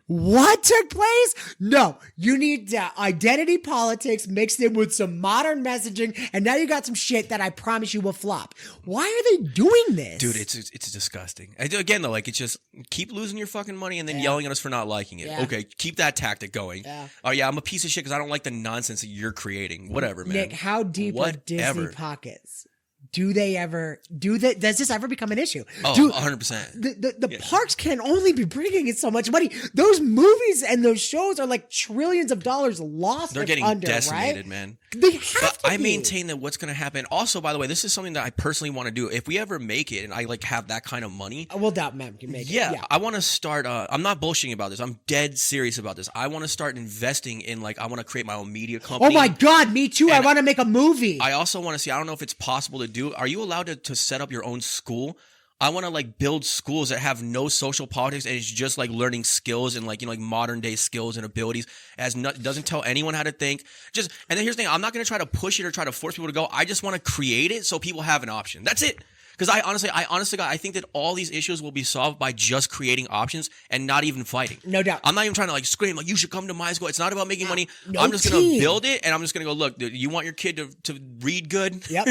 What took place? No, you need identity politics mixed in with some modern messaging, and now you got some shit that I promise you will flop. Why are they doing this? Dude, it's disgusting. Again, though, it's just keep losing your fucking money and then yelling at us for not liking it. Yeah. Okay, keep that tactic going. Yeah. Oh, yeah, I'm a piece of shit because I don't like the nonsense that you're creating. Whatever, man. Nick, how deep are Disney pockets? Do they ever does this ever become an issue? Oh, 100%. The parks can only be bringing in so much money. Those movies and those shows are like trillions of dollars lost. They're getting decimated, man. They have to I be. maintain that what's going to happen. Also, by the way, this is something that I personally want to do. If we ever make it and I have that kind of money, We'll doubt man can make it. yeah, I want to start. I'm not bullshitting about this. I'm dead serious about this. I want to start investing in I want to create my own media company. Oh my God, me too. I want to make a movie. I also want to see. I don't know if it's possible to do. Are you allowed to set up your own school? I want to build schools that have no social politics and it's just learning skills and modern day skills and abilities. Doesn't tell anyone how to think. And then here's the thing: I'm not going to try to push it or try to force people to go. I just want to create it so people have an option. That's it. Because I think that all these issues will be solved by just creating options and not even fighting. No doubt. I'm not even trying to scream you should come to my school. It's not about making money. No I'm just going to build it and I'm just going to go, look, you want your kid to read good? Yep.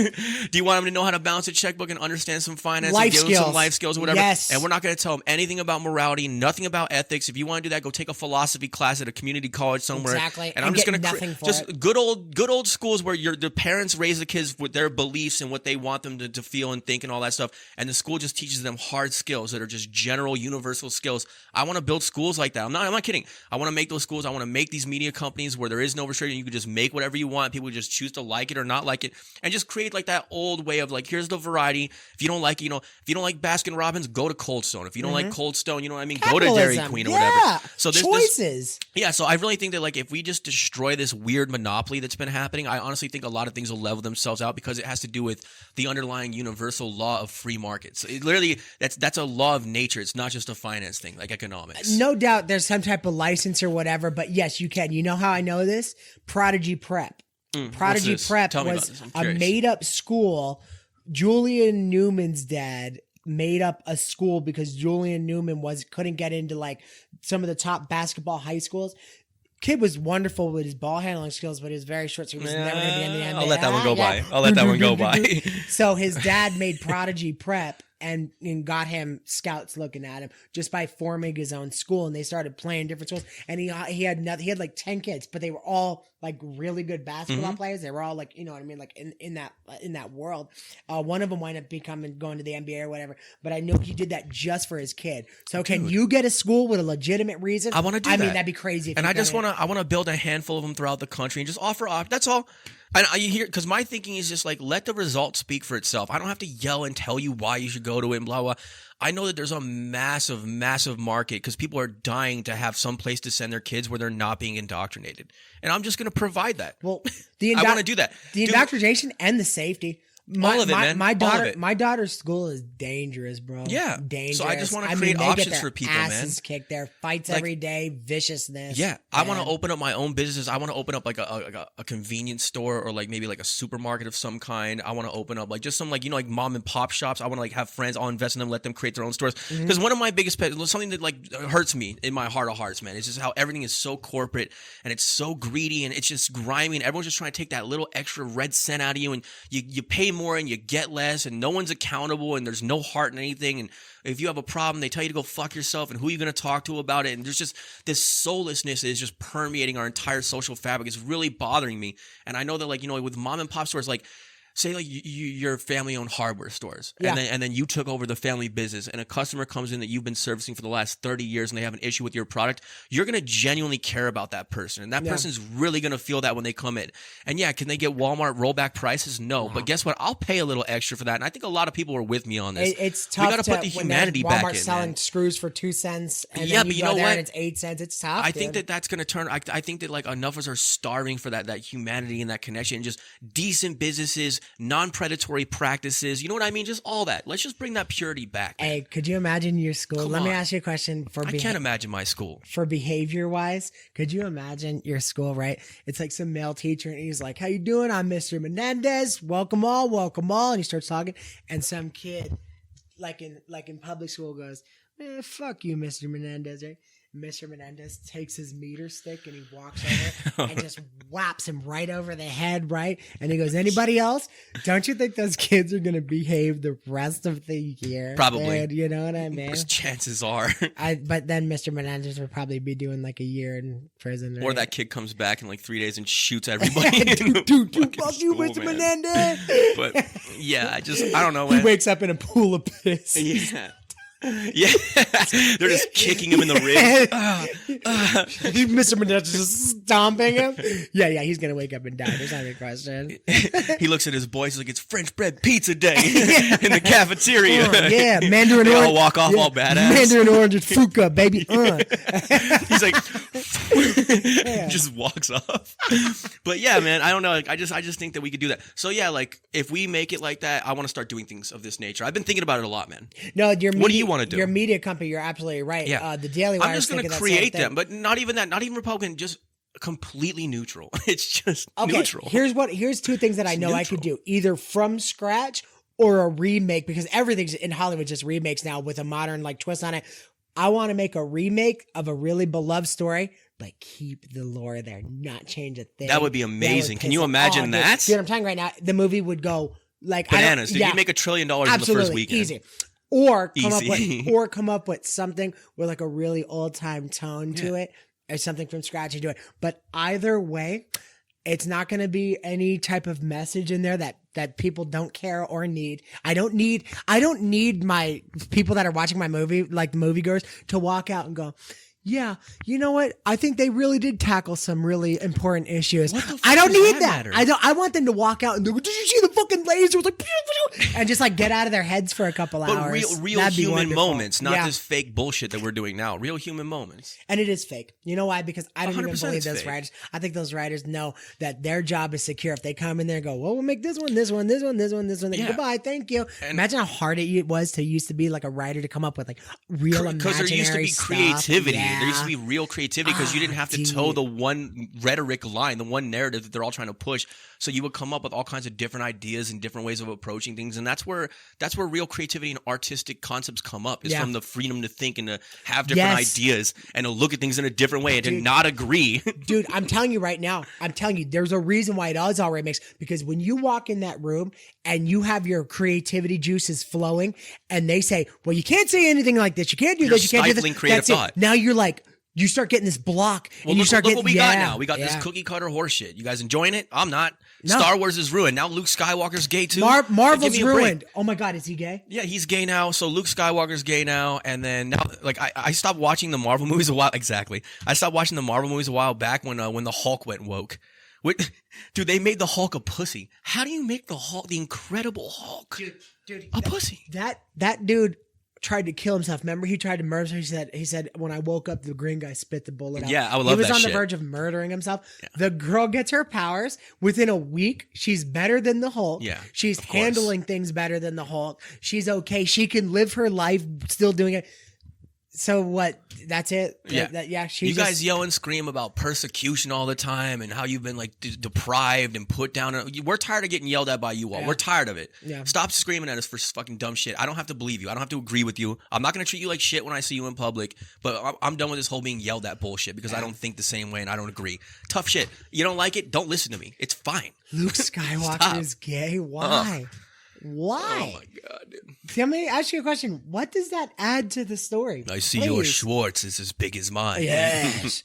Do you want him to know how to balance a checkbook and understand some finance Life and give skills. him some life skills or whatever? Yes. And we're not going to tell him anything about morality, nothing about ethics. If you want to do that, go take a philosophy class at a community college somewhere. Exactly. And I'm just going nothing to for just it. good old schools where the parents raise the kids with their beliefs and what they want them to feel and think and all that stuff. And the school just teaches them hard skills that are just general universal skills. I want to build schools like that. I'm not kidding. I want to make those schools. I want to make these media companies where there is no restriction. You can just make whatever you want. People just choose to like it or not like it, and just create that old way of here's the variety. If you don't like, if you don't like Baskin Robbins, go to Cold Stone. If you don't like Cold Stone, you know what I mean? Go to Dairy Capitalism. Queen or Yeah. whatever. So there's choices. Yeah, so I really think that if we just destroy this weird monopoly that's been happening, I honestly think a lot of things will level themselves out because it has to do with the underlying universal law of free markets. It literally that's a law of nature. It's not just a finance thing like economics. No doubt there's some type of license or whatever, but yes, you can. You know how I know this? Prodigy Prep. Prodigy what's this? Prep Tell me was about this. I'm a curious. made-up school. Julian Newman's dad made up a school because Julian Newman couldn't get into some of the top basketball high schools. Kid was wonderful with his ball handling skills, but he was very short, so he was never going to be in the NBA. I'll let that one go by. I'll let that one go by. So his dad made Prodigy Prep and got him scouts looking at him just by forming his own school, and they started playing different schools. And he had 10 kids, but they were all really good basketball players. They were all you know what I mean, in that world. One of them wound up going to the NBA or whatever. But I know he did that just for his kid. So can you get a school with a legitimate reason? I want to do that. I mean, that'd be crazy. And I want to build a handful of them throughout the country and just offer. That's all. And you hear, because my thinking is just like, let the result speak for itself. I don't have to yell and tell you why you should go to it and blah, blah. I know that there's a massive, massive market because people are dying to have some place to send their kids where they're not being indoctrinated. And I'm just going to provide that. Well, I want to do that. The indoctrination and the safety. All of it, man. My All of daughter, it. my daughter's school is dangerous, bro. Yeah. Dangerous. So I just want to create options for people, man. Asses kicked, their fights every day, viciousness. Yeah, I want to open up my own business. I want to open up like a convenience store or like maybe like a supermarket of some kind. I want to open up like just some like, you know, like mom and pop shops. I want to like have friends. I'll invest in them, let them create their own stores. Because one of my biggest pets, something that like hurts me in my heart of hearts, man, it's just how everything is so corporate and it's so greedy and it's just grimy and everyone's just trying to take that little extra red cent out of you and you pay more and you get less and no one's accountable and there's no heart in anything. And if you have a problem, they tell you to go fuck yourself and who are you going to talk to about it? And there's just this soullessness is just permeating our entire social fabric. It's really bothering me. And I know that like, you know, with mom and pop stores, like say like your family owned hardware stores and then you took over the family business and a customer comes in that you've been servicing for the last 30 years and they have an issue with your product, you're going to genuinely care about that person. And that person's really going to feel that when they come in. And yeah, can they get Walmart rollback prices? No. But guess what? I'll pay a little extra for that. And I think a lot of people are with me on this. It's tough. We got to put the humanity when Walmart back in, selling man. screws for 2 cents and Yeah, then but you you go know there what? and it's 8 cents. It's tough. I think that's going to turn. I think that like enough of us are starving for that humanity and that connection and just decent businesses, non-predatory practices. You know what I mean? Just all that. Let's just bring that purity back. Hey, could you imagine your school? Come Let me on. ask you a question. I can't imagine my school. For behavior wise, could you imagine your school, right? It's like some male teacher and he's like, how you doing? I'm Mr. Menendez. Welcome all. And he starts talking and some kid like in public school goes, man, fuck you, Mr. Menendez, right? Mr. Menendez takes his meter stick and he walks over and just whaps him right over the head, right? And he goes, anybody else? Don't you think those kids are going to behave the rest of the year? Probably. Dude, you know what I mean? Chances are. But then Mr. Menendez would probably be doing like a year in prison. Right? Or that kid comes back in like 3 days and shoots everybody. dude, fuck you, Mr. Menendez. But yeah, I don't know. He Man. wakes up in a pool of piss. Yeah. Yeah, they're just kicking him in the ribs. Mr. Menendez just stomping him. Yeah, he's gonna wake up and die. There's not a question. He looks at his boys he's like, it's French bread pizza day in the cafeteria. Yeah, Mandarin they orange. all walk off all badass. Mandarin orange and fuka, baby. He's like, just walks off. But yeah, man, I don't know. Like, I just think that we could do that. So yeah, like if we make it like that, I want to start doing things of this nature. I've been thinking about it a lot, man. No, what do you want to do? Your media company, you're absolutely right. Yeah. The Daily Wire. I'm just going to create them, but not even that. Not even Republican. Just completely neutral. It's just neutral. Here's 2 things that I know I could do, either from scratch or a remake, because everything's in Hollywood just remakes now with a modern like twist on it. I want to make a remake of a really beloved story, but keep the lore there, not change a thing. That would be amazing. Can you imagine that? Dude, I'm telling you right now, the movie would go like bananas. You'd make $1 trillion in the first weekend. Easy. Or come up with something with like a really old time tone to it, or something from scratch and do it. But either way, it's not going to be any type of message in there that people don't care or need. I don't need my people that are watching my movie, like the moviegoers, to walk out and go, yeah, you know what? I think they really did tackle some really important issues. I don't need that. I want them to walk out and go, did you see the fucking laser? Like, and just like get out of their heads for a couple hours. But real human moments, not this fake bullshit that we're doing now. Real human moments. And it is fake. You know why? Because I don't even believe those fake. writers. I think those writers know that their job is secure. If they come in there and go, well, we'll make this one, this one, this one, this one, this one. Yeah. Goodbye, thank you. And imagine how hard it was to used to be like a writer to come up with like real imaginary stuff. Because there used to be creativity. Yeah. There used to be real creativity because you didn't have to toe the one rhetoric line, the one narrative that they're all trying to push. So you would come up with all kinds of different ideas and different ways of approaching things. And that's where real creativity and artistic concepts come up, is from the freedom to think and to have different ideas and to look at things in a different way and to not agree. Dude, I'm telling you right now, there's a reason why it is all remixed, because when you walk in that room and you have your creativity juices flowing and they say, well, you can't say anything like this. You can't do this. You can't do this. Creative thought. Now you're like, you start getting this block, and you start look getting what we got now. We got this cookie cutter horse shit. You guys enjoying it? I'm not. No. Star Wars is ruined. Now Luke Skywalker's gay too. Marvel's ruined. Oh my God, is he gay? Yeah, he's gay now. So Luke Skywalker's gay now. And then now, like I stopped watching the Marvel movies a while. Exactly. I stopped watching the Marvel movies a while back when the Hulk went woke. What, dude? They made the Hulk a pussy. How do you make the Hulk, the Incredible Hulk, dude, a pussy? That dude tried to kill himself. Remember, he tried to murder himself. He said, when I woke up, the green guy spit the bullet out. Yeah, I would love that He was on shit. the verge of murdering himself. Yeah. The girl gets her powers within a week. She's better than the Hulk. Yeah, she's handling things better than the Hulk. She's okay. She can live her life still doing it. So what? That's it. Yeah, She you guys yell and scream about persecution all the time and how you've been like deprived and put down. We're tired of getting yelled at by you all. Yeah. We're tired of it. Yeah. Stop screaming at us for fucking dumb shit. I don't have to believe you. I don't have to agree with you. I'm not gonna treat you like shit when I see you in public. But I'm done with this whole being yelled at bullshit because I don't think the same way and I don't agree. Tough shit. You don't like it? Don't listen to me. It's fine. Luke Skywalker is gay. Why? Why? Oh my god, dude. Let me ask you a question. What does that add to the story? I see your Schwartz is as big as mine. Yes.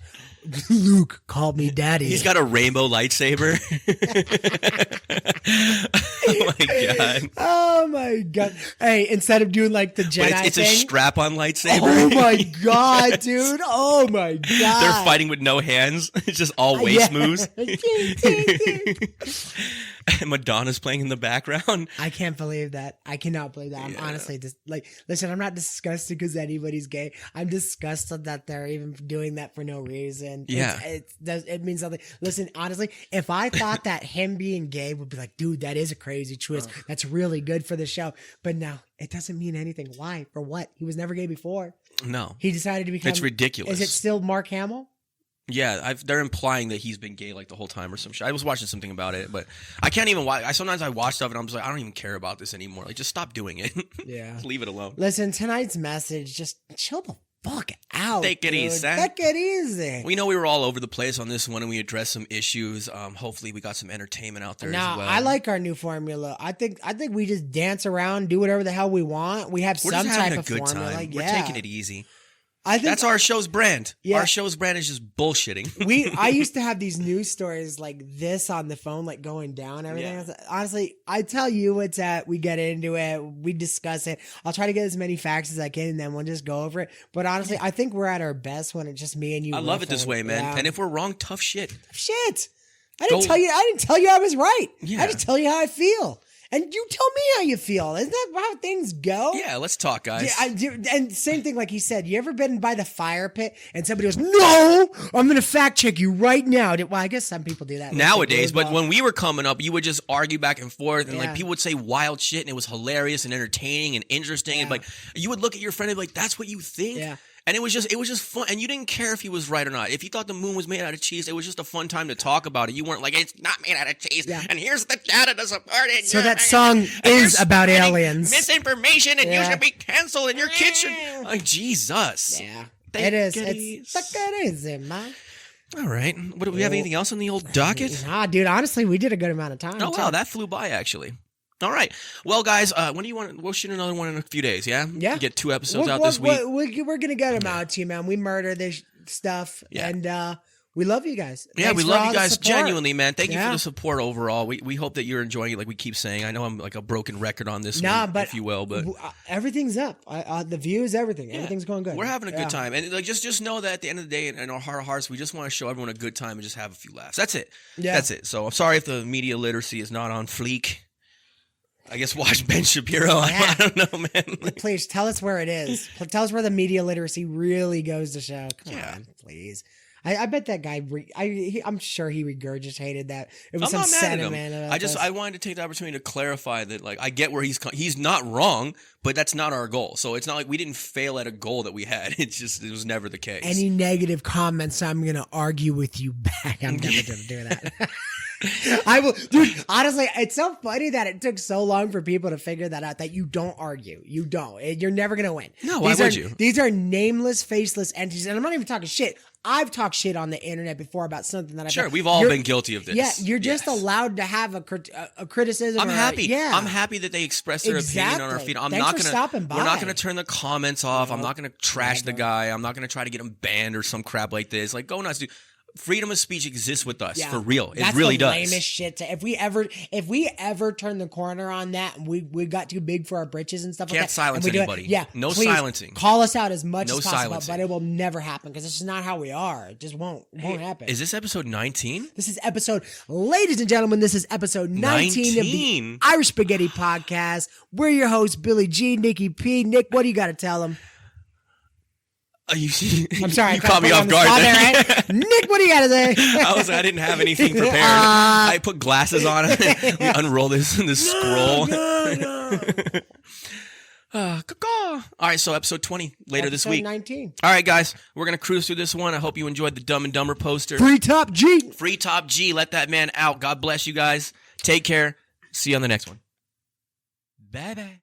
Luke called me daddy. He's got a rainbow lightsaber. Oh my god. Oh my god. Hey, instead of doing like the Jedi But it's a thing. strap-on lightsaber. Oh my god, dude. Oh my god. They're fighting with no hands. It's just all waist moves. And Madonna's playing in the background. I can't believe that. I cannot believe that. I'm honestly just like, listen, I'm not disgusted because anybody's gay. I'm disgusted that they're even doing that for no reason. Yeah. It means something. Listen, honestly, if I thought that him being gay would be like, dude, that is a crazy twist. That's really good for the show. But no, it doesn't mean anything. Why? For what? He was never gay before. No. He decided to become. It's ridiculous. Is it still Mark Hamill? Yeah, they're implying that he's been gay like the whole time or some shit. I was watching something about it, but I can't even watch. Sometimes I watch stuff and I'm just like, I don't even care about this anymore. Like, just stop doing it. Yeah. Leave it alone. Listen, tonight's message, just chill the fuck out. Take it easy. Take it easy. We know we were all over the place on this one and we addressed some issues. Hopefully we got some entertainment out there as well. I like our new formula. I think we just dance around, do whatever the hell we want. We have We're some just type having a of good formula. time. Yeah. We're taking it easy. I think that's our show's brand. Yeah. Our show's brand is just bullshitting. I used to have these news stories like this on the phone, like going down, everything. Yeah. Honestly, I tell you what's at. We get into it. We discuss it. I'll try to get as many facts as I can, and then we'll just go over it. But honestly, I think we're at our best when it's just me and you. I love it this way, man. Yeah. And if we're wrong, tough shit. Shit. I didn't tell you I was right. Yeah. I just tell you how I feel. And you tell me how you feel. Isn't that how things go? Yeah, let's talk, guys. And same thing, like he said, you ever been by the fire pit and somebody goes, no, I'm going to fact check you right now. Well, I guess some people do that. Nowadays, but when we were coming up, you would just argue back and forth and Yeah. like people would say wild shit and it was hilarious and entertaining and interesting. And like you would look at your friend and be like, that's what you think? Yeah. And it was just fun. And you didn't care if he was right or not. If you thought the moon was made out of cheese, it was just a fun time to talk about it. You weren't like, it's not made out of cheese. Yeah. And here's the data to support it. So that song is about aliens. Misinformation and you Yeah. should be canceled in your kitchen. Like, Jesus. Yeah. Take It is. it It's it is, man. All right. What do we have anything else on the old docket? Nah, dude, honestly, we did a good amount of time. Oh, wow. That flew by, actually. All right. Well, guys, when do you want? We'll shoot another one in a few days. Yeah. Yeah. Get 2 episodes out this week. We're gonna get them out to you, man. We murder this stuff, Yeah. and we love you guys. Yeah, Thanks we for love all you the guys support. genuinely, man. Thank you for Yeah. the support overall. We hope that you're enjoying it, like we keep saying. I know I'm like a broken record on this Nah, one, but if you will, but everything's up. The views, everything. Everything's going good. we're having a Yeah. good time, and like just know that at the end of the day, in our heart of hearts, we just want to show everyone a good time and just have a few laughs. That's it. Yeah. That's it. So I'm sorry if the media literacy is not on fleek. I guess watch Ben Shapiro. Yeah. I don't know, man. Please tell us where it is. Tell us where the media literacy really goes to show. Come on, please. I bet that guy. I'm sure he regurgitated that. It was I'm some not mad at him. sentiment. About this. I wanted to take the opportunity to clarify that, like, I get where he's not wrong, but that's not our goal. So it's not like we didn't fail at a goal that we had. It was never the case. Any negative comments, I'm gonna argue with you back. I'm never gonna do that. I will, dude. Honestly, it's so funny that it took so long for people to figure that out. That you don't argue. You don't. You're never gonna win. No, why would you? These are nameless, faceless entities, and I'm not even talking shit. I've talked shit on the internet before about something that I've Sure, done. we've all been guilty of this. Yeah, you're just Yes. allowed to have a criticism. I'm happy. Yeah, I'm happy that they express their opinion on our Exactly. feed. I'm Thanks not for gonna. stopping by. We're not gonna turn the comments off. I'm No. not gonna trash the guy. I'm not gonna try to get him banned or some crap like this. Like, go nuts, dude. freedom of speech exists with us Yeah. for real. It That's really the does. lamest shit. If we ever turn the corner on that, and we got too big for our britches and stuff like Can't that, silence and we do it- anybody. yeah, No please silencing. Call us out as much No as possible, silencing. but it will never happen because it's just not how we are. It just won't happen. Is this episode 19? This is ladies and gentlemen, this is episode 19 of the 19? Irish Spaghetti Podcast. We're your hosts, Billy G, Nikki P. Nick, what do you got to tell them? I'm sorry, I You kinda caught me put you on off the guard spot there. there, right? Nick, what do you got to say? I didn't have anything prepared. I put glasses on. We unroll this scroll. Caw-caw. All right, so episode 20 later this week. 19. All right, guys, we're going to cruise through this one. I hope you enjoyed the Dumb and Dumber poster. Free Top G. Free Top G. Let that man out. God bless you guys. Take care. See you on the next one. Bye-bye.